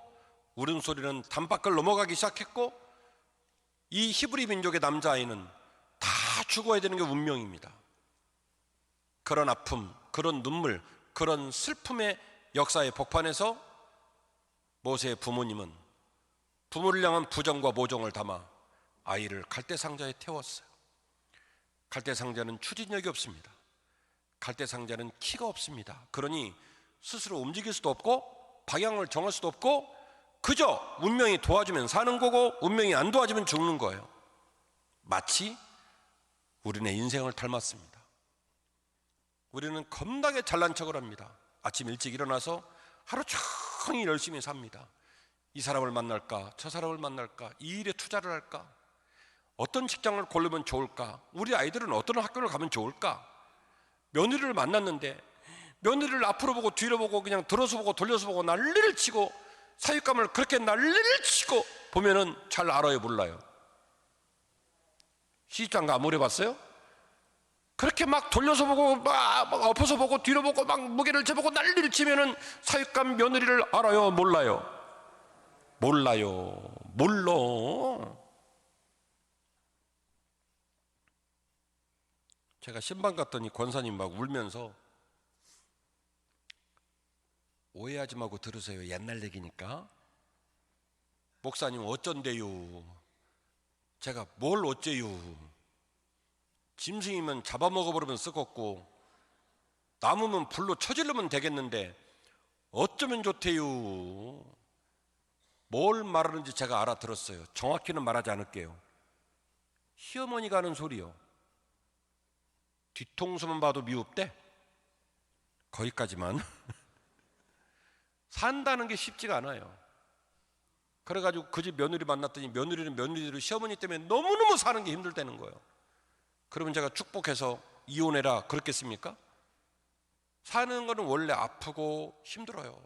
[SPEAKER 1] 울음소리는 담밖을 넘어가기 시작했고 이 히브리 민족의 남자아이는 다 죽어야 되는 게 운명입니다. 그런 아픔, 그런 눈물, 그런 슬픔의 역사의 복판에서 모세의 부모님은 부모를 향한 부정과 모정을 담아 아이를 갈대상자에 태웠어요. 갈대상자는 추진력이 없습니다. 갈대상자는 키가 없습니다. 그러니 스스로 움직일 수도 없고 방향을 정할 수도 없고 그저 운명이 도와주면 사는 거고 운명이 안 도와주면 죽는 거예요. 마치 우리네 인생을 닮았습니다. 우리는 겁나게 잘난 척을 합니다. 아침 일찍 일어나서 하루 종일 열심히 삽니다. 이 사람을 만날까, 저 사람을 만날까, 이 일에 투자를 할까, 어떤 직장을 고르면 좋을까, 우리 아이들은 어떤 학교를 가면 좋을까. 며느리를 만났는데 며느리를 앞으로 보고 뒤로 보고 그냥 들어서 보고 돌려서 보고 난리를 치고 사윗감을 그렇게 난리를 치고 보면은 잘 알아요, 몰라요? 시집장가 안 오래봤어요? 그렇게 막 돌려서 보고 막 엎어서 보고 뒤로 보고 막 무게를 재보고 난리를 치면은 사윗감 며느리를 알아요, 몰라요? 몰라요. 몰라. 제가 신방 갔더니 권사님 막 울면서 오해하지 말고 들으세요. 옛날 얘기니까. 목사님 어쩐대요? 제가 뭘 어째요? 짐승이면 잡아먹어버리면 썩었고 남으면 불로 쳐질르면 되겠는데 어쩌면 좋대요? 뭘 말하는지 제가 알아들었어요. 정확히는 말하지 않을게요. 시어머니가 하는 소리요. 뒤통수만 봐도 미웁대? 거기까지만. 산다는 게 쉽지가 않아요. 그래가지고 그 집 며느리 만났더니 며느리는 며느리대로 시어머니 때문에 너무너무 사는 게 힘들다는 거예요. 그러면 제가 축복해서 이혼해라 그렇겠습니까? 사는 거는 원래 아프고 힘들어요.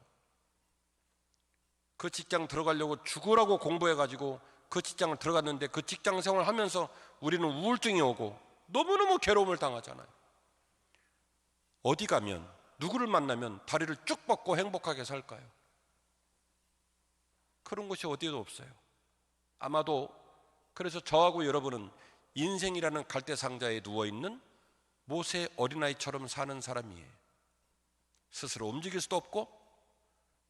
[SPEAKER 1] 그 직장 들어가려고 죽으라고 공부해가지고 그 직장을 들어갔는데 그 직장 생활을 하면서 우리는 우울증이 오고 너무너무 괴로움을 당하잖아요. 어디 가면 누구를 만나면 다리를 쭉 뻗고 행복하게 살까요? 그런 곳이 어디에도 없어요. 아마도 그래서 저하고 여러분은 인생이라는 갈대상자에 누워있는 모세 어린아이처럼 사는 사람이에요. 스스로 움직일 수도 없고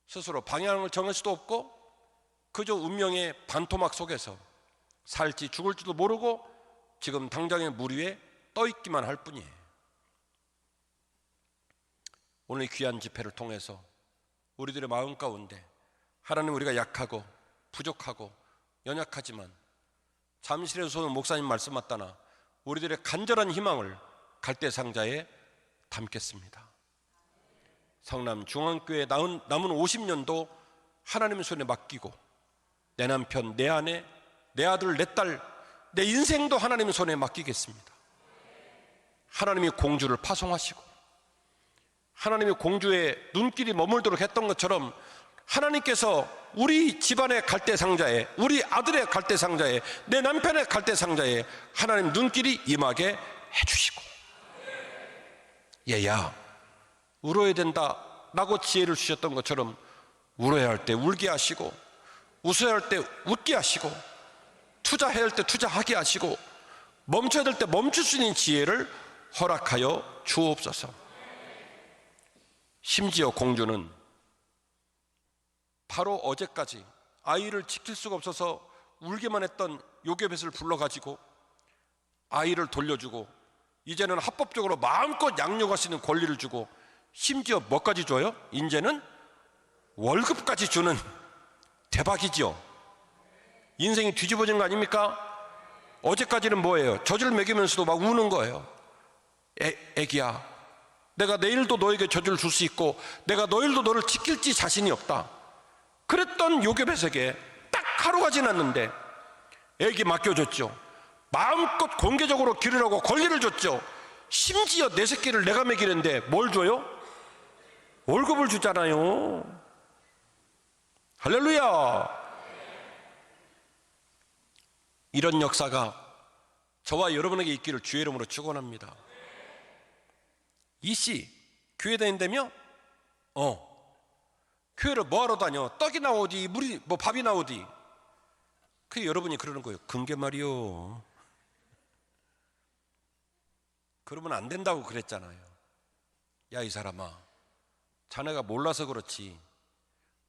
[SPEAKER 1] 스스로 방향을 정할 수도 없고 그저 운명의 반토막 속에서 살지 죽을지도 모르고 지금 당장의 물 위에 떠 있기만 할 뿐이에요. 오늘 이 귀한 집회를 통해서 우리들의 마음 가운데 하나님, 우리가 약하고 부족하고 연약하지만 잠실에서 목사님 말씀 맞다나 우리들의 간절한 희망을 갈대상자에 담겠습니다. 성남 중앙교회 남은 50년도 하나님 손에 맡기고 내 남편, 내 아내, 내 아들, 내 딸, 내 인생도 하나님 손에 맡기겠습니다. 하나님이 공주를 파송하시고 하나님이 공주의 눈길이 머물도록 했던 것처럼 하나님께서 우리 집안의 갈대상자에, 우리 아들의 갈대상자에, 내 남편의 갈대상자에 하나님 눈길이 임하게 해주시고, 얘야 울어야 된다 라고 지혜를 주셨던 것처럼 울어야 할 때 울게 하시고, 웃어야 할 때 웃게 하시고, 투자해야 할 때 투자하게 하시고, 멈춰야 될 때 멈출 수 있는 지혜를 허락하여 주옵소서. 심지어 공주는 바로 어제까지 아이를 지킬 수가 없어서 울기만 했던 요게벳을 불러가지고 아이를 돌려주고 이제는 합법적으로 마음껏 양육할 수 있는 권리를 주고, 심지어 뭐까지 줘요? 이제는 월급까지 주는, 대박이죠. 인생이 뒤집어진 거 아닙니까? 어제까지는 뭐예요? 젖을 먹이면서도 막 우는 거예요. 애기야, 내가 내일도 너에게 젖을 줄 수 있고 내가 내일도 너를 지킬지 자신이 없다. 그랬던 요게벳에게 딱 하루가 지났는데 애기 맡겨줬죠. 마음껏 공개적으로 기르라고 권리를 줬죠. 심지어 내 새끼를 내가 먹이는데 뭘 줘요? 월급을 주잖아요. 할렐루야. 이런 역사가 저와 여러분에게 있기를 주의 이름으로 축원합니다. 이씨 교회 다닌다며? 교회를 뭐하러 다녀? 떡이 나오디 물이 뭐 밥이 나오디. 그 여러분이 그러는 거예요. 근게 말이요, 그러면 안 된다고 그랬잖아요. 야, 이 사람아, 자네가 몰라서 그렇지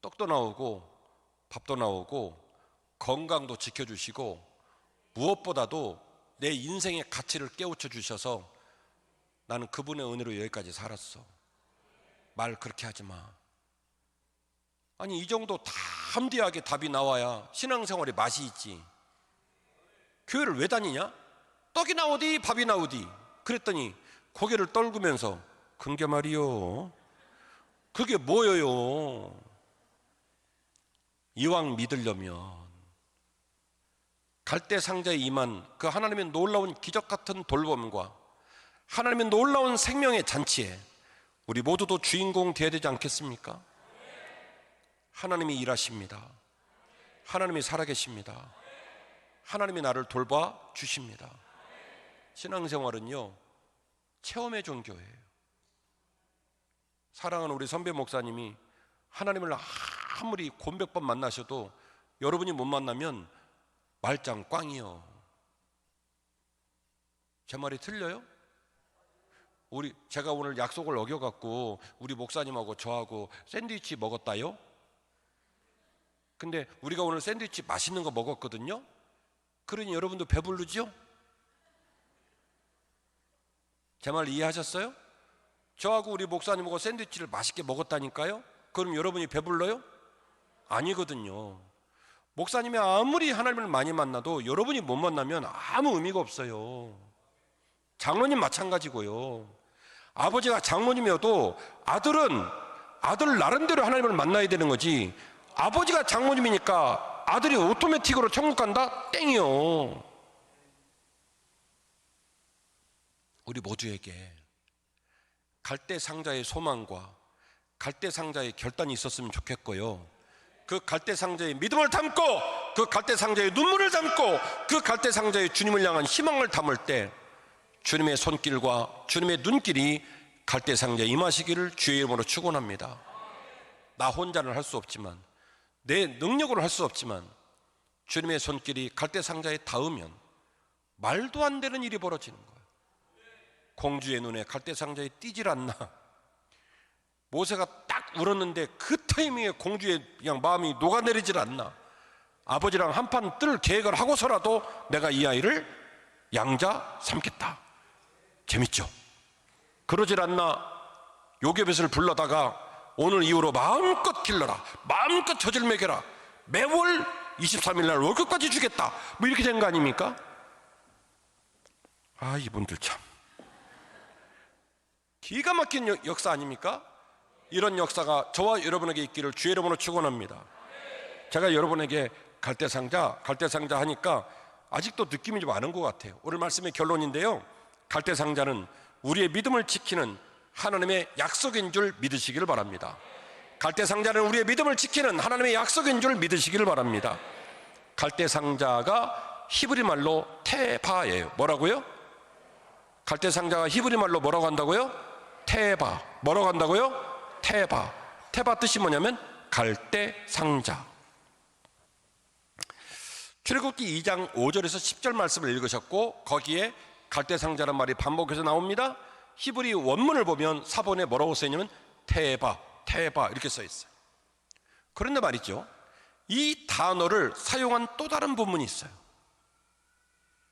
[SPEAKER 1] 떡도 나오고 밥도 나오고 건강도 지켜주시고 무엇보다도 내 인생의 가치를 깨우쳐 주셔서 나는 그분의 은혜로 여기까지 살았어. 말 그렇게 하지 마. 아니, 이 정도 담대하게 답이 나와야 신앙생활에 맛이 있지. 교회를 왜 다니냐? 떡이 나오디 밥이 나오디. 그랬더니 고개를 떨구면서 근게 말이요, 그게 뭐예요? 이왕 믿으려면 갈대상자에 임한 그 하나님의 놀라운 기적 같은 돌봄과 하나님의 놀라운 생명의 잔치에 우리 모두도 주인공 되어야 되지 않겠습니까? 하나님이 일하십니다. 하나님이 살아계십니다. 하나님이 나를 돌봐 주십니다. 신앙생활은요, 체험의 종교예요. 사랑하는 우리 선배 목사님이 하나님을 아무리 곤백 번 만나셔도 여러분이 못 만나면 말짱 꽝이요. 제 말이 틀려요? 제가 오늘 약속을 어겨갖고 우리 목사님하고 저하고 샌드위치 먹었다요? 근데 우리가 오늘 샌드위치 맛있는 거 먹었거든요? 그러니 여러분도 배부르죠? 제 말 이해하셨어요? 저하고 우리 목사님하고 샌드위치를 맛있게 먹었다니까요? 그럼 여러분이 배불러요? 아니거든요. 목사님이 아무리 하나님을 많이 만나도 여러분이 못 만나면 아무 의미가 없어요. 장로님 마찬가지고요. 아버지가 장로님이어도 아들은 아들 나름대로 하나님을 만나야 되는 거지, 아버지가 장로님이니까 아들이 오토매틱으로 천국 간다? 땡이요. 우리 모두에게 갈대상자의 소망과 갈대상자의 결단이 있었으면 좋겠고요, 그 갈대상자의 믿음을 담고 그 갈대상자의 눈물을 담고 그 갈대상자의 주님을 향한 희망을 담을 때 주님의 손길과 주님의 눈길이 갈대상자에 임하시기를 주의 이름으로 축원합니다. 나 혼자는 할 수 없지만, 내 능력으로 할 수 없지만 주님의 손길이 갈대상자에 닿으면 말도 안 되는 일이 벌어지는 거예요. 공주의 눈에 갈대상자에 띄질 않나. 모세가 딱 울었는데 그 타이밍에 공주의 그냥 마음이 녹아내리질 않나. 아버지랑 한판 뜰 계획을 하고서라도 내가 이 아이를 양자 삼겠다. 재밌죠? 그러질 않나 요괴뱃을 불러다가 오늘 이후로 마음껏 길러라, 마음껏 젖을 먹여라, 매월 23일 날 월급까지 주겠다, 뭐 이렇게 된 거 아닙니까? 아, 이분들 참 기가 막힌 역사 아닙니까? 이런 역사가 저와 여러분에게 있기를 주의 이름으로 축원합니다. 제가 여러분에게 갈대상자 하니까 아직도 느낌이 좀 안 온 것 같아요. 오늘 말씀의 결론인데요, 갈대상자는 우리의 믿음을 지키는 하나님의 약속인 줄 믿으시기를 바랍니다. 갈대상자는 우리의 믿음을 지키는 하나님의 약속인 줄 믿으시기를 바랍니다. 갈대상자가 히브리 말로 테바예요. 뭐라고요? 갈대상자가 히브리 말로 뭐라고 한다고요? 테바. 뭐라고 한다고요? 테바. 테바 뜻이 뭐냐면 갈대상자. 출애굽기 2장 5절에서 10절 말씀을 읽으셨고, 거기에 갈대상자란 말이 반복해서 나옵니다. 히브리 원문을 보면 사본에 뭐라고 써있냐면 테바 이렇게 써 있어요. 그런데 말이죠, 이 단어를 사용한 또 다른 본문이 있어요.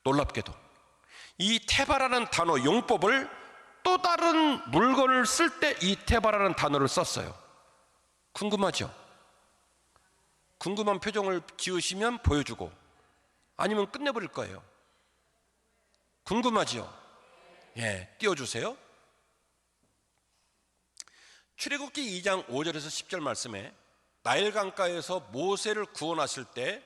[SPEAKER 1] 놀랍게도 이 테바라는 단어 용법을 또 다른 물건을 쓸 때 이 테바라는 단어를 썼어요. 궁금하죠? 궁금한 표정을 지으시면 보여주고, 아니면 끝내버릴 거예요. 궁금하죠? 예, 띄워주세요. 출애굽기 2장 5절에서 10절 말씀에 나일 강가에서 모세를 구원하실 때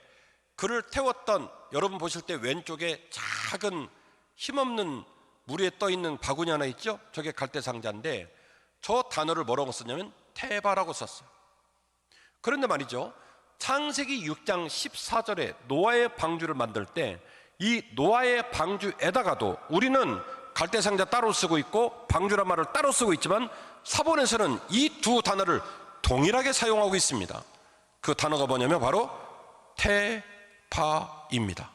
[SPEAKER 1] 그를 태웠던, 여러분 보실 때 왼쪽에 작은 힘없는 물 위에 떠있는 바구니 하나 있죠? 저게 갈대상자인데, 저 단어를 뭐라고 썼냐면 테바라고 썼어요. 그런데 말이죠, 창세기 6장 14절에 노아의 방주를 만들 때 이 노아의 방주에다가도 우리는 갈대상자 따로 쓰고 있고 방주란 말을 따로 쓰고 있지만 사본에서는 이 두 단어를 동일하게 사용하고 있습니다. 그 단어가 뭐냐면 바로 테바입니다.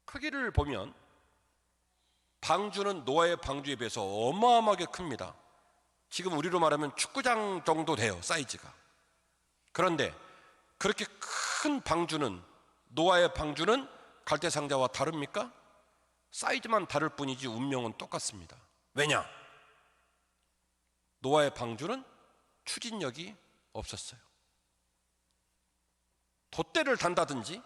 [SPEAKER 1] 크기를 보면 방주는 노아의 방주에 비해서 어마어마하게 큽니다. 지금 우리로 말하면 축구장 정도 돼요, 사이즈가. 그런데 그렇게 큰 방주는, 노아의 방주는 갈대상자와 다릅니까? 사이즈만 다를 뿐이지 운명은 똑같습니다. 왜냐? 노아의 방주는 추진력이 없었어요. 돛대를 단다든지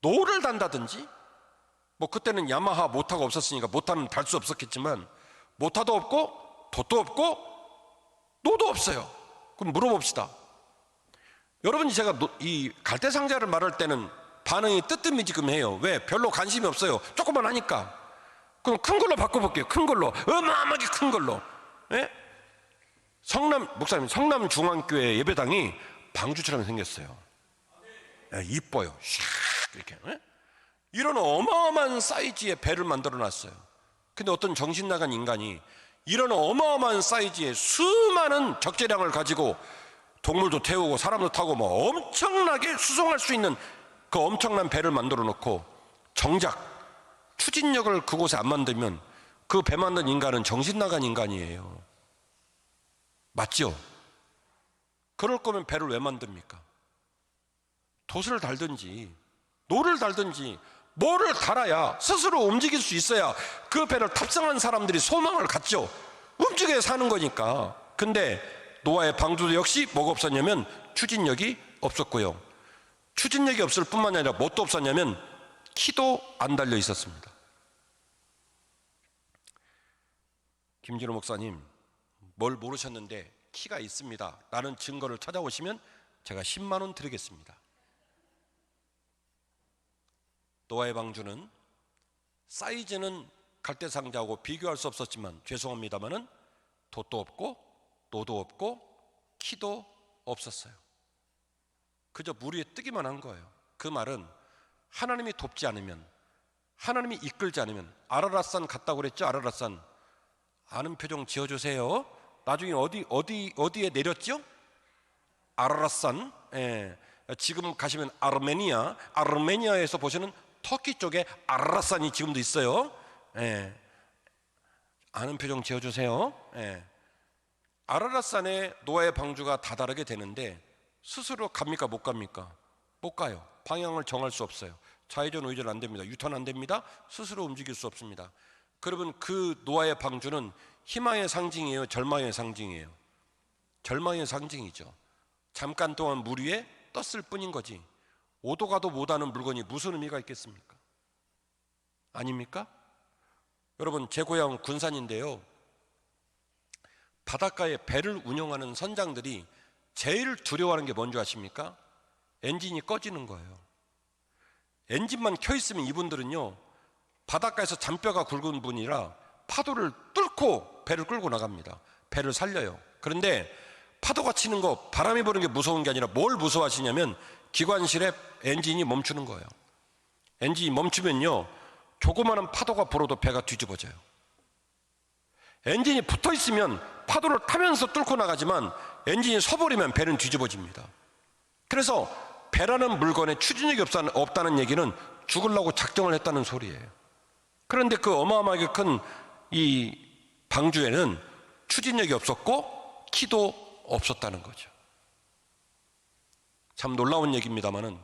[SPEAKER 1] 노를 단다든지, 뭐 그때는 야마하 모타가 없었으니까 모타는 달 수 없었겠지만 모타도 없고 돛도 없고 노도 없어요. 그럼 물어봅시다. 여러분이 제가 이 갈대상자를 말할 때는 반응이 뜨뜻미지근해요. 왜? 별로 관심이 없어요. 조금만 하니까. 그럼 큰 걸로 바꿔볼게요. 큰 걸로, 어마어마하게 큰 걸로. 예? 목사님, 성남중앙교회 예배당이 방주처럼 생겼어요. 예, 이뻐요. 샥 이렇게. 예? 이런 어마어마한 사이즈의 배를 만들어 놨어요. 근데 어떤 정신 나간 인간이 이런 어마어마한 사이즈의 수많은 적재량을 가지고 동물도 태우고 사람도 타고 뭐 엄청나게 수송할 수 있는 그 엄청난 배를 만들어 놓고 정작 추진력을 그곳에 안 만들면 그 배 만든 인간은 정신 나간 인간이에요. 맞죠? 그럴 거면 배를 왜 만듭니까? 돛을 달든지 노를 달든지 뭐를 달아야 스스로 움직일 수 있어야 그 배를 탑승한 사람들이 소망을 갖죠. 움직여야 사는 거니까. 근데 노아의 방주도 역시 뭐가 없었냐면 추진력이 없었고요. 추진력이 없을 뿐만 아니라 뭣도 없었냐면 키도 안 달려 있었습니다. 김진호 목사님, 뭘 모르셨는데 키가 있습니다 라는 증거를 찾아오시면 제가 10만 원 드리겠습니다. 노아의 방주는 사이즈는 갈대상자하고 비교할 수 없었지만 죄송합니다마는 돛도 없고 노도 없고 키도 없었어요. 그저 물 위에 뜨기만 한 거예요. 그 말은 하나님이 돕지 않으면, 하나님이 이끌지 않으면, 아라랏산 갔다고 그랬죠? 아라랏산. 아는 표정 지어주세요. 나중에 어디에 내렸죠? 아라랏산. 예. 지금 가시면 아르메니아에서 보시는 터키 쪽에 아라랏산이 지금도 있어요. 예. 아는 표정 지어주세요. 예. 아라랏산에 노아의 방주가 다다르게 되는데 스스로 갑니까? 못 갑니까? 못 가요. 방향을 정할 수 없어요. 좌회전 우회전 안 됩니다. 유턴 안 됩니다. 스스로 움직일 수 없습니다. 그러면 그 노아의 방주는 희망의 상징이에요? 절망의 상징이에요? 절망의 상징이죠. 잠깐 동안 물 위에 떴을 뿐인 거지, 오도 가도 못하는 물건이 무슨 의미가 있겠습니까? 아닙니까? 여러분, 제 고향 군산인데요, 바닷가에 배를 운영하는 선장들이 제일 두려워하는 게 뭔지 아십니까? 엔진이 꺼지는 거예요. 엔진만 켜 있으면 이분들은요, 바닷가에서 잔뼈가 굵은 분이라 파도를 뚫고 배를 끌고 나갑니다. 배를 살려요. 그런데 파도가 치는 거, 바람이 부는 게 무서운 게 아니라 뭘 무서워하시냐면 기관실에 엔진이 멈추는 거예요. 엔진이 멈추면요, 조그마한 파도가 불어도 배가 뒤집어져요. 엔진이 붙어 있으면 파도를 타면서 뚫고 나가지만 엔진이 서버리면 배는 뒤집어집니다. 그래서 배라는 물건에 추진력이 없다는 얘기는 죽으려고 작정을 했다는 소리예요. 그런데 그 어마어마하게 큰 이 방주에는 추진력이 없었고 키도 없었다는 거죠. 참 놀라운 얘기입니다만은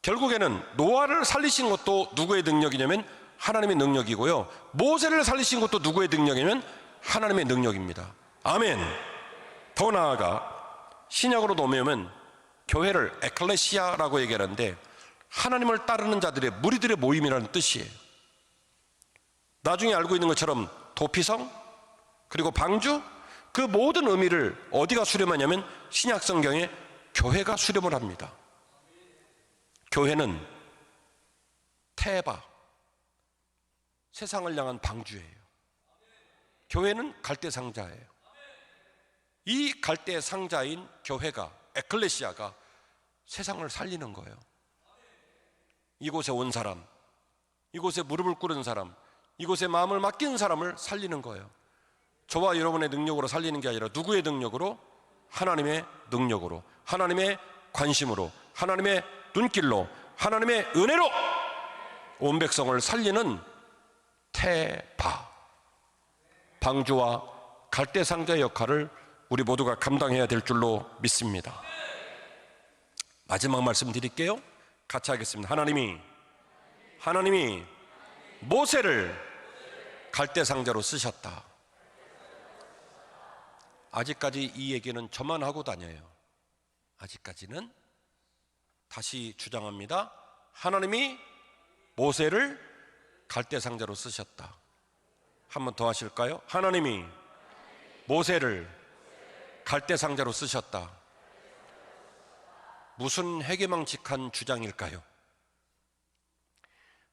[SPEAKER 1] 결국에는 노아를 살리신 것도 누구의 능력이냐면 하나님의 능력이고요, 모세를 살리신 것도 누구의 능력이냐면 하나님의 능력입니다. 아멘. 더 나아가 신약으로 넘어오면 교회를 에클레시아라고 얘기하는데 하나님을 따르는 자들의 무리들의 모임이라는 뜻이에요. 나중에 알고 있는 것처럼 도피성 그리고 방주, 그 모든 의미를 어디가 수렴하냐면 신약 성경에 교회가 수렴을 합니다. 교회는 테바, 세상을 향한 방주예요. 교회는 갈대상자예요. 이 갈대상자인 교회가, 에클레시아가 세상을 살리는 거예요. 이곳에 온 사람, 이곳에 무릎을 꿇은 사람, 이곳에 마음을 맡긴 사람을 살리는 거예요. 저와 여러분의 능력으로 살리는 게 아니라 누구의 능력으로? 하나님의 능력으로, 하나님의 관심으로, 하나님의 눈길로, 하나님의 은혜로 온 백성을 살리는 테바, 방주와 갈대상자의 역할을 우리 모두가 감당해야 될 줄로 믿습니다. 마지막 말씀 드릴게요. 같이 하겠습니다. 하나님이 모세를 갈대상자로 쓰셨다. 아직까지 이 얘기는 저만 하고 다녀요. 아직까지는. 다시 주장합니다. 하나님이 모세를 갈대상자로 쓰셨다. 한 번 더 하실까요? 하나님이 모세를 갈대상자로 쓰셨다. 무슨 해괴망측한 주장일까요?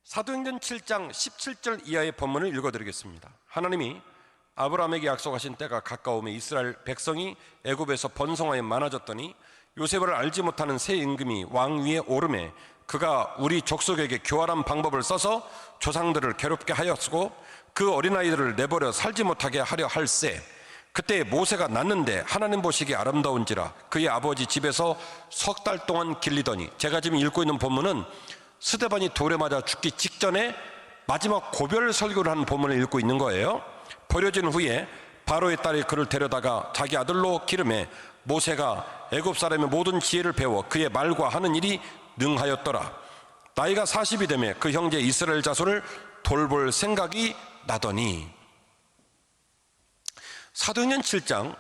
[SPEAKER 1] 사도행전 7장 17절 이하의 본문을 읽어드리겠습니다. 하나님이 아브라함에게 약속하신 때가 가까우며 이스라엘 백성이 애굽에서 번성하여 많아졌더니 요셉을 알지 못하는 새 임금이 왕 위에 오르매 그가 우리 족속에게 교활한 방법을 써서 조상들을 괴롭게 하였고 그 어린아이들을 내버려 살지 못하게 하려 할세. 그때 모세가 낳는데 하나님 보시기에 아름다운지라 그의 아버지 집에서 석 달 동안 길리더니, 제가 지금 읽고 있는 본문은 스데반이 돌에 맞아 죽기 직전에 마지막 고별 설교를 한 본문을 읽고 있는 거예요. 버려진 후에 바로의 딸이 그를 데려다가 자기 아들로 기름해 모세가 애굽 사람의 모든 지혜를 배워 그의 말과 하는 일이 능하였더라. 나이가 40이 되매 그 형제 이스라엘 자손을 돌볼 생각이 나더니. 사도행전 7장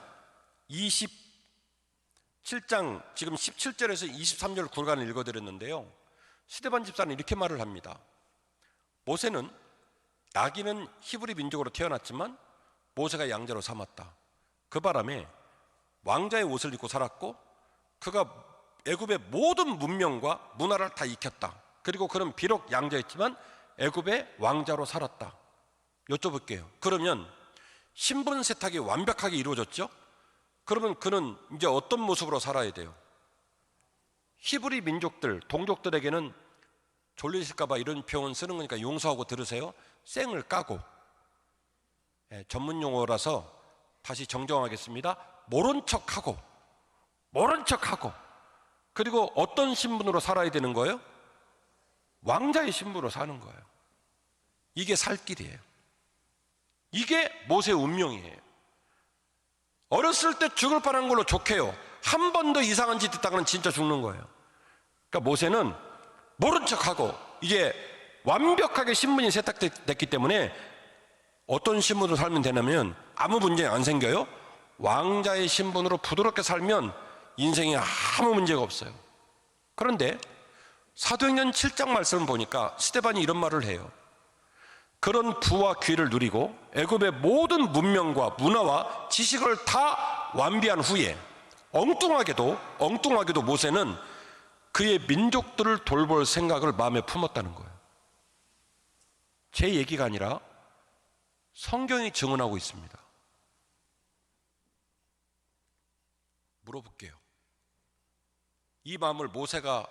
[SPEAKER 1] 27장 지금 17절에서 23절 구간을 읽어드렸는데요, 스데반 집사는 이렇게 말을 합니다. 모세는, 나귀는 히브리 민족으로 태어났지만 모세가 양자로 삼았다. 그 바람에 왕자의 옷을 입고 살았고 그가 애굽의 모든 문명과 문화를 다 익혔다. 그리고 그는 비록 양자였지만 애굽의 왕자로 살았다. 여쭤볼게요. 그러면 신분 세탁이 완벽하게 이루어졌죠? 그러면 그는 이제 어떤 모습으로 살아야 돼요? 히브리 민족들, 동족들에게는 졸리실까봐 이런 표현 쓰는 거니까 용서하고 들으세요. 쌩을 까고, 전문 용어라서 다시 정정하겠습니다. 모른 척하고, 그리고 어떤 신분으로 살아야 되는 거예요? 왕자의 신분으로 사는 거예요. 이게 살 길이에요. 이게 모세의 운명이에요. 어렸을 때 죽을 뻔한 걸로 좋게요. 한 번 더 이상한 짓 했다가는 진짜 죽는 거예요. 그러니까 모세는 모른 척하고 이제 완벽하게 신분이 세탁됐기 때문에 어떤 신분으로 살면 되냐면 아무 문제 안 생겨요. 왕자의 신분으로 부드럽게 살면 인생에 아무 문제가 없어요. 그런데 사도행전 7장 말씀을 보니까 스데반이 이런 말을 해요. 그런 부와 귀를 누리고 애굽의 모든 문명과 문화와 지식을 다 완비한 후에 엉뚱하게도 모세는 그의 민족들을 돌볼 생각을 마음에 품었다는 거예요. 제 얘기가 아니라 성경이 증언하고 있습니다. 물어볼게요. 이 마음을 모세가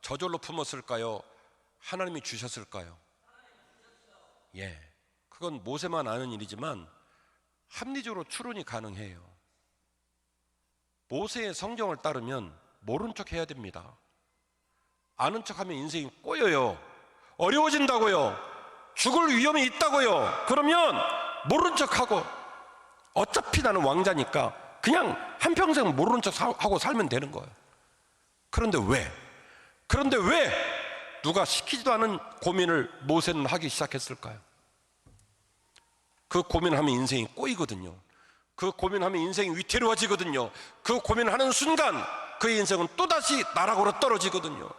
[SPEAKER 1] 저절로 품었을까요? 하나님이 주셨을까요? 예, 그건 모세만 아는 일이지만 합리적으로 추론이 가능해요. 모세의 성경을 따르면 모른 척 해야 됩니다. 아는 척하면 인생이 꼬여요. 어려워진다고요. 죽을 위험이 있다고요. 그러면 모른 척하고 어차피 나는 왕자니까 그냥 한평생 모른 척하고 살면 되는 거예요. 그런데 왜 누가 시키지도 않은 고민을 모세는 하기 시작했을까요? 그 고민하면 인생이 꼬이거든요. 그 고민하면 인생이 위태로워지거든요. 그 고민하는 순간 그의 인생은 또다시 나락으로 떨어지거든요.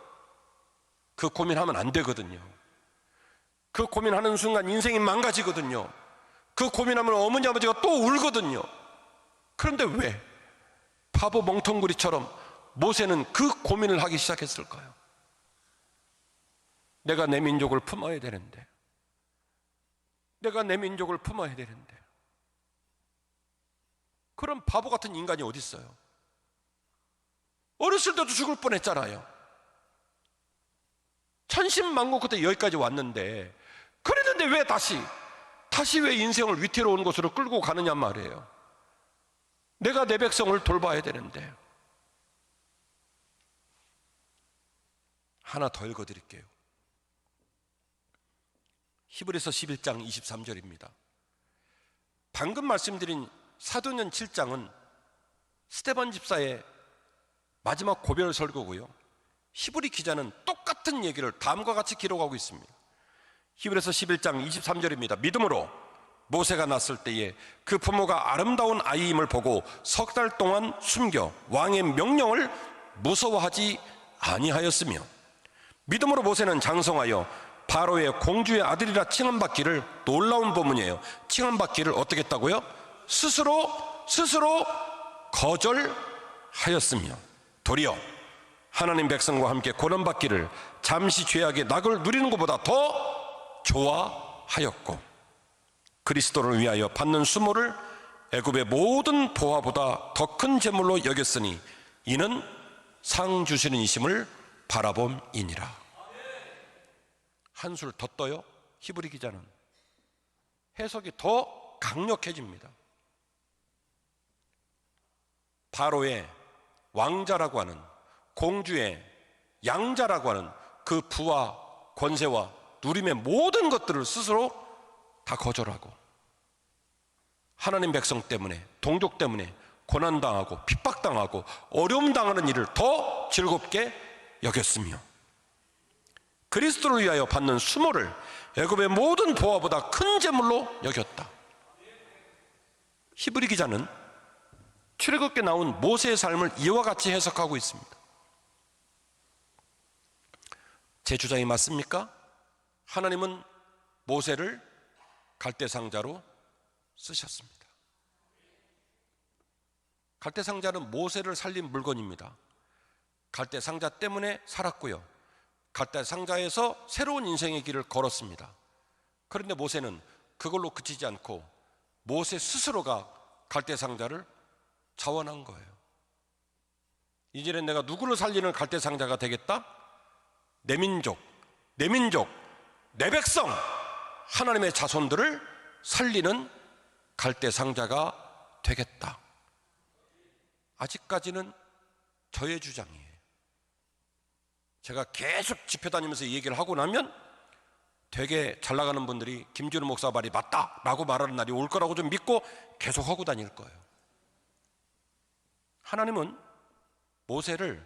[SPEAKER 1] 그 고민하면 안 되거든요. 그 고민하는 순간 인생이 망가지거든요. 그 고민하면 어머니 아버지가 또 울거든요. 그런데 왜 바보 멍텅구리처럼 모세는 그 고민을 하기 시작했을까요? 내가 내 민족을 품어야 되는데, 내가 내 민족을 품어야 되는데, 그런 바보 같은 인간이 어디 있어요? 어렸을 때도 죽을 뻔했잖아요. 천신만고 그때 여기까지 왔는데, 그랬는데 왜 다시 왜 인생을 위태로운 곳으로 끌고 가느냐 말이에요. 내가 내 백성을 돌봐야 되는데. 하나 더 읽어드릴게요. 히브리서 11장 23절입니다. 방금 말씀드린 사도행전 7장은 스데반 집사의 마지막 고별 설교고요. 히브리 기자는 똑같은 얘기를 다음과 같이 기록하고 있습니다. 히브리서 11장 23절입니다. 믿음으로 모세가 낳았을 때에 그 부모가 아름다운 아이임을 보고 석 달 동안 숨겨 왕의 명령을 무서워하지 아니하였으며, 믿음으로 모세는 장성하여 바로의 공주의 아들이라 칭함받기를, 놀라운 본문이에요. 칭함받기를 어떻게 했다고요? 스스로 거절하였으며, 도리어 하나님 백성과 함께 고난받기를 잠시 죄악의 낙을 누리는 것보다 더 좋아하였고, 그리스도를 위하여 받는 수모를 애굽의 모든 보화보다 더 큰 재물로 여겼으니 이는 상 주시는 이심을 바라봄이니라. 한술 더 떠요. 히브리 기자는 해석이 더 강력해집니다. 바로의 왕자라고 하는, 공주의 양자라고 하는 그 부와 권세와 누림의 모든 것들을 스스로 다 거절하고, 하나님 백성 때문에, 동족 때문에 고난당하고 핍박당하고 어려움 당하는 일을 더 즐겁게 여겼으며, 그리스도를 위하여 받는 수모를 애굽의 모든 보화보다 큰 재물로 여겼다. 히브리 기자는 출애굽기에 나온 모세의 삶을 이와 같이 해석하고 있습니다. 제 주장이 맞습니까? 하나님은 모세를 갈대상자로 쓰셨습니다. 갈대상자는 모세를 살린 물건입니다. 갈대상자 때문에 살았고요, 갈대상자에서 새로운 인생의 길을 걸었습니다. 그런데 모세는 그걸로 그치지 않고 모세 스스로가 갈대상자를 자원한 거예요. 이제는 내가 누구를 살리는 갈대상자가 되겠다? 내 민족, 내 백성, 하나님의 자손들을 살리는 갈대상자가 되겠다. 아직까지는 저의 주장이에요. 제가 계속 집회 다니면서 이 얘기를 하고 나면 되게 잘 나가는 분들이 김준우 목사 말이 맞다라고 말하는 날이 올 거라고 좀 믿고 계속 하고 다닐 거예요. 하나님은 모세를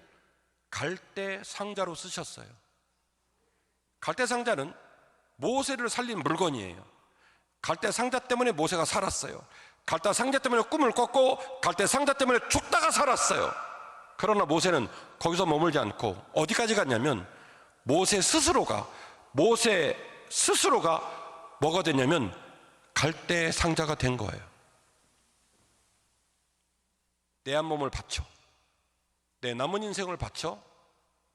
[SPEAKER 1] 갈대 상자로 쓰셨어요. 갈대 상자는 모세를 살린 물건이에요. 갈대 상자 때문에 모세가 살았어요. 갈대 상자 때문에 꿈을 꿨고 갈대 상자 때문에 죽다가 살았어요. 그러나 모세는 거기서 머물지 않고 어디까지 갔냐면 모세 스스로가 뭐가 됐냐면 갈대 상자가 된 거예요. 내 한 몸을 바쳐, 내 남은 인생을 바쳐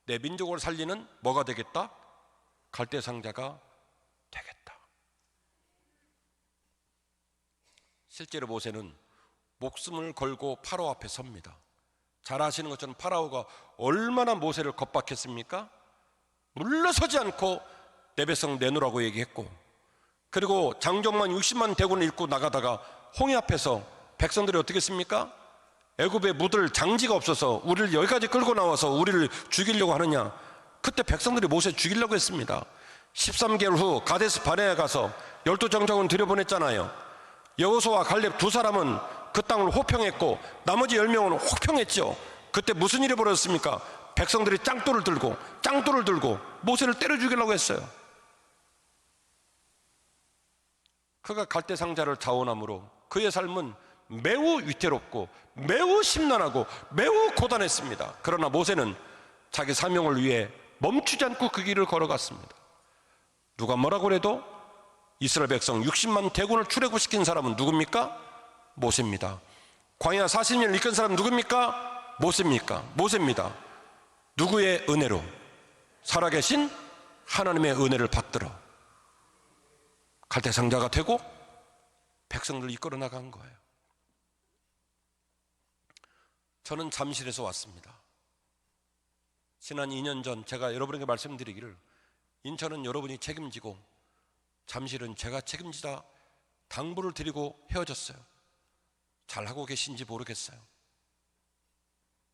[SPEAKER 1] 내 민족을 살리는 뭐가 되겠다? 갈대 상자가 되겠다. 실제로 모세는 목숨을 걸고 파라오 앞에 섭니다. 잘 아시는 것처럼 파라오가 얼마나 모세를 겁박했습니까? 물러서지 않고 내 백성 내놓으라고 얘기했고, 그리고 장정만 60만 대군을 잃고 나가다가 홍해 앞에서 백성들이 어떻게 했습니까? 애굽에 묻을 장지가 없어서 우리를 여기까지 끌고 나와서 우리를 죽이려고 하느냐. 그때 백성들이 모세 죽이려고 했습니다. 13개월 후 가데스 바네아에 가서 12장정은 들여보냈잖아요. 여호수아와 갈렙 두 사람은 그 땅을 호평했고 나머지 10명은 혹평했죠. 그때 무슨 일이 벌어졌습니까? 백성들이 짱돌을 들고 모세를 때려 죽이려고 했어요. 그가 갈대 상자를 자원함으로 그의 삶은 매우 위태롭고 매우 심란하고 매우 고단했습니다. 그러나 모세는 자기 사명을 위해 멈추지 않고 그 길을 걸어갔습니다. 누가 뭐라고 해도 이스라엘 백성 60만 대군을 출애굽시킨 사람은 누굽니까? 모세입니다. 광야 40년을 이끈 사람은 누굽니까? 모세입니다. 누구의 은혜로? 살아계신 하나님의 은혜를 받들어 갈대 상자가 되고 백성들을 이끌어 나간 거예요. 저는 잠실에서 왔습니다. 지난 2년 전 제가 여러분에게 말씀드리기를 인천은 여러분이 책임지고 잠실은 제가 책임지다 당부를 드리고 헤어졌어요. 잘하고 계신지 모르겠어요.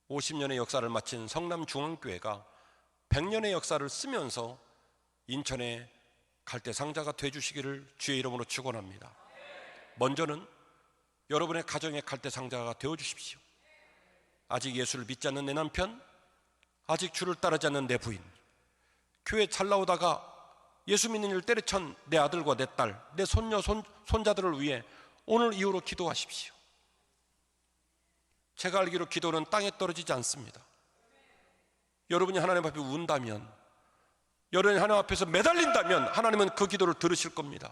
[SPEAKER 1] 50년의 역사를 마친 성남중앙교회가 100년의 역사를 쓰면서 인천의 갈대 상자가 되어주시기를 주의 이름으로 축원합니다. 먼저는 여러분의 가정의 갈대 상자가 되어주십시오. 아직 예수를 믿지 않는 내 남편, 아직 주를 따르지 않는 내 부인, 교회 잘 나오다가 예수 믿는 일 때려친 내 아들과 내 딸, 내 손녀, 손자들을 위해 오늘 이후로 기도하십시오. 제가 알기로 기도는 땅에 떨어지지 않습니다. 여러분이 하나님 앞에 운다면, 여러분이 하나님 앞에서 매달린다면 하나님은 그 기도를 들으실 겁니다.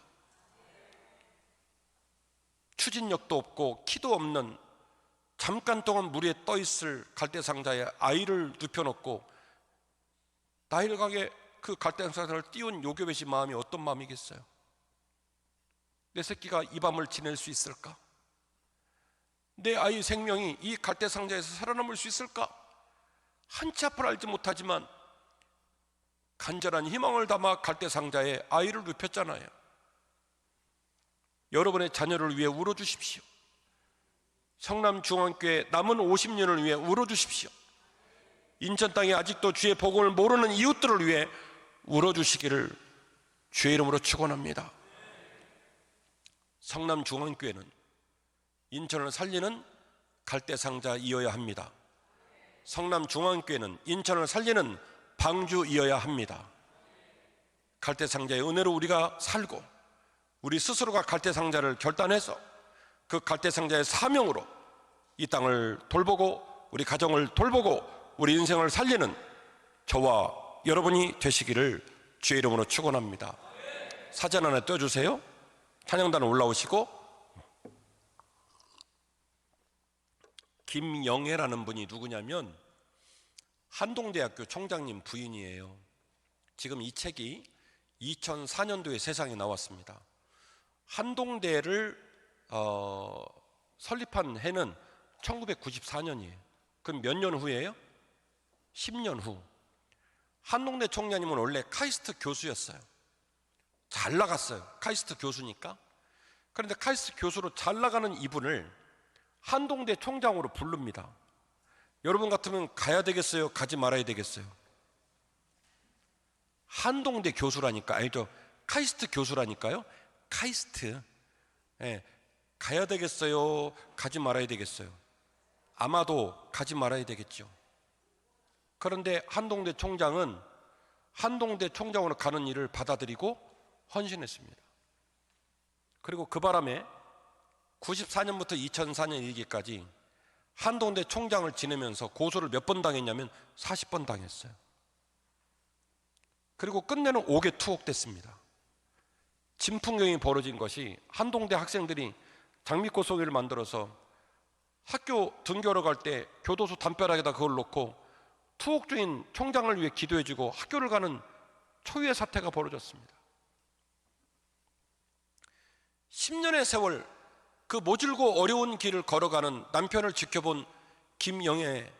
[SPEAKER 1] 추진력도 없고 키도 없는 잠깐 동안 물 위에 떠있을 갈대 상자에 아이를 눕혀놓고 나이를 가게 그 갈대 상자를 띄운 요괴의 마음이 어떤 마음이겠어요? 내 새끼가 이 밤을 지낼 수 있을까? 내 아이 생명이 이 갈대 상자에서 살아남을 수 있을까? 한치 앞을 알지 못하지만 간절한 희망을 담아 갈대 상자에 아이를 눕혔잖아요. 여러분의 자녀를 위해 울어주십시오. 성남중앙교회 남은 50년을 위해 울어주십시오. 인천 땅에 아직도 주의 복음을 모르는 이웃들을 위해 울어주시기를 주의 이름으로 축원합니다. 성남중앙교회는 인천을 살리는 갈대상자이어야 합니다. 성남중앙교회는 인천을 살리는 방주이어야 합니다. 갈대상자의 은혜로 우리가 살고 우리 스스로가 갈대상자를 결단해서 그 갈대상자의 사명으로 이 땅을 돌보고 우리 가정을 돌보고 우리 인생을 살리는 저와 여러분이 되시기를 주의 이름으로 축원합니다. 사진 하나 떼어주세요. 찬양단 올라오시고. 김영애라는 분이 누구냐면 한동대학교 총장님 부인이에요. 지금 이 책이 2004년도에 세상에 나왔습니다. 한동대를 설립한 해는 1994년이에요. 그럼 몇 년 후예요? 10년 후. 한동대 총장님은 원래 카이스트 교수였어요. 잘 나갔어요. 카이스트 교수니까. 그런데 카이스트 교수로 잘 나가는 이분을 한동대 총장으로 부릅니다. 여러분 같으면 가야 되겠어요? 가지 말아야 되겠어요? 한동대 교수라니까. 아니죠, 카이스트 교수라니까요. 카이스트. 예, 가야 되겠어요? 가지 말아야 되겠어요? 아마도 가지 말아야 되겠죠. 그런데 한동대 총장은 한동대 총장으로 가는 일을 받아들이고 헌신했습니다. 그리고 그 바람에 94년부터 2004년 일기까지 한동대 총장을 지내면서 고소를 몇 번 당했냐면 40번 당했어요. 그리고 끝내는 5개 투옥됐습니다. 진풍경이 벌어진 것이 한동대 학생들이 장미꽃송이를 만들어서 학교 등교하러 갈 때 교도소 담벼락에다 그걸 놓고 투옥 중인 총장을 위해 기도해주고 학교를 가는 초유의 사태가 벌어졌습니다. 10년의 세월 그 모질고 어려운 길을 걸어가는 남편을 지켜본 김영애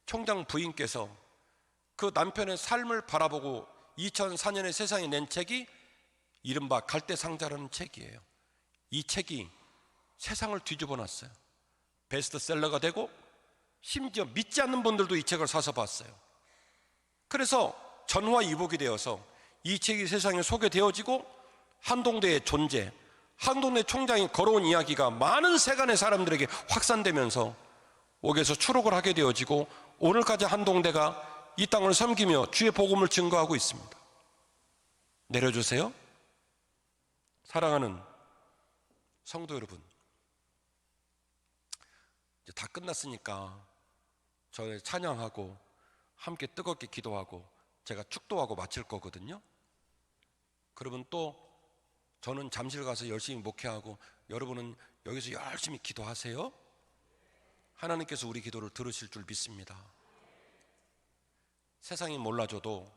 [SPEAKER 1] 총장 부인께서 그 남편의 삶을 바라보고 2004년에 세상에 낸 책이 이른바 갈대상자라는 책이에요. 이 책이 세상을 뒤집어 놨어요. 베스트셀러가 되고 심지어 믿지 않는 분들도 이 책을 사서 봤어요. 그래서 전화위복이 되어서 이 책이 세상에 소개되어지고 한동대의 존재, 한동대 총장이 걸어온 이야기가 많은 세간의 사람들에게 확산되면서 옥에서 추록을 하게 되어지고 오늘까지 한동대가 이 땅을 섬기며 주의 복음을 증거하고 있습니다. 내려주세요. 사랑하는 성도 여러분, 이제 다 끝났으니까 저희 찬양하고 함께 뜨겁게 기도하고 제가 축도하고 마칠 거거든요. 그러면 또 저는 잠실 가서 열심히 목회하고 여러분은 여기서 열심히 기도하세요. 하나님께서 우리 기도를 들으실 줄 믿습니다. 세상이 몰라줘도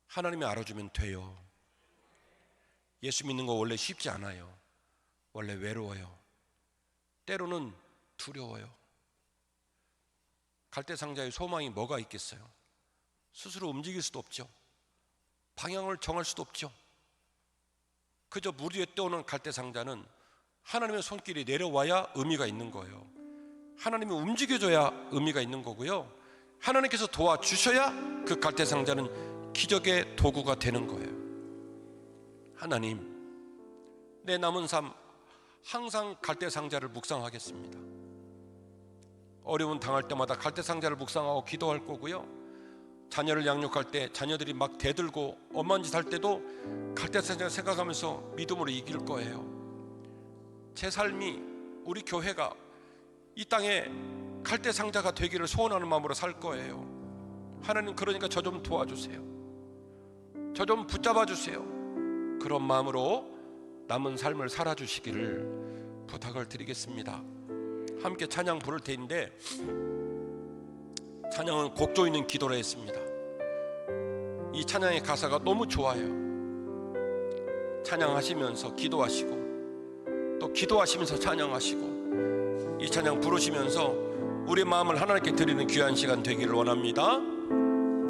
[SPEAKER 1] 하나님이 알아주면 돼요. 예수 믿는 거 원래 쉽지 않아요. 원래 외로워요. 때로는 두려워요. 갈대상자의 소망이 뭐가 있겠어요? 스스로 움직일 수도 없죠. 방향을 정할 수도 없죠. 그저 물 위에 떠오는 갈대상자는 하나님의 손길이 내려와야 의미가 있는 거예요. 하나님이 움직여줘야 의미가 있는 거고요. 하나님께서 도와주셔야 그 갈대상자는 기적의 도구가 되는 거예요. 하나님, 내 남은 삶 항상 갈대상자를 묵상하겠습니다. 어려움 당할 때마다 갈대상자를 묵상하고 기도할 거고요. 자녀를 양육할 때 자녀들이 막 대들고 엄한 짓 할 때도 갈대상자를 생각하면서 믿음으로 이길 거예요. 제 삶이, 우리 교회가 이 땅에 갈대상자가 되기를 소원하는 마음으로 살 거예요. 하나님, 그러니까 저 좀 도와주세요. 저 좀 붙잡아 주세요. 그런 마음으로 남은 삶을 살아주시기를 부탁을 드리겠습니다. 함께 찬양 부를 텐데, 찬양은 곡조 있는 기도를 했습니다. 이 찬양의 가사가 너무 좋아요. 찬양하시면서 기도하시고 또 기도하시면서 찬양하시고 이 찬양 부르시면서 우리 마음을 하나님께 드리는 귀한 시간 되기를 원합니다.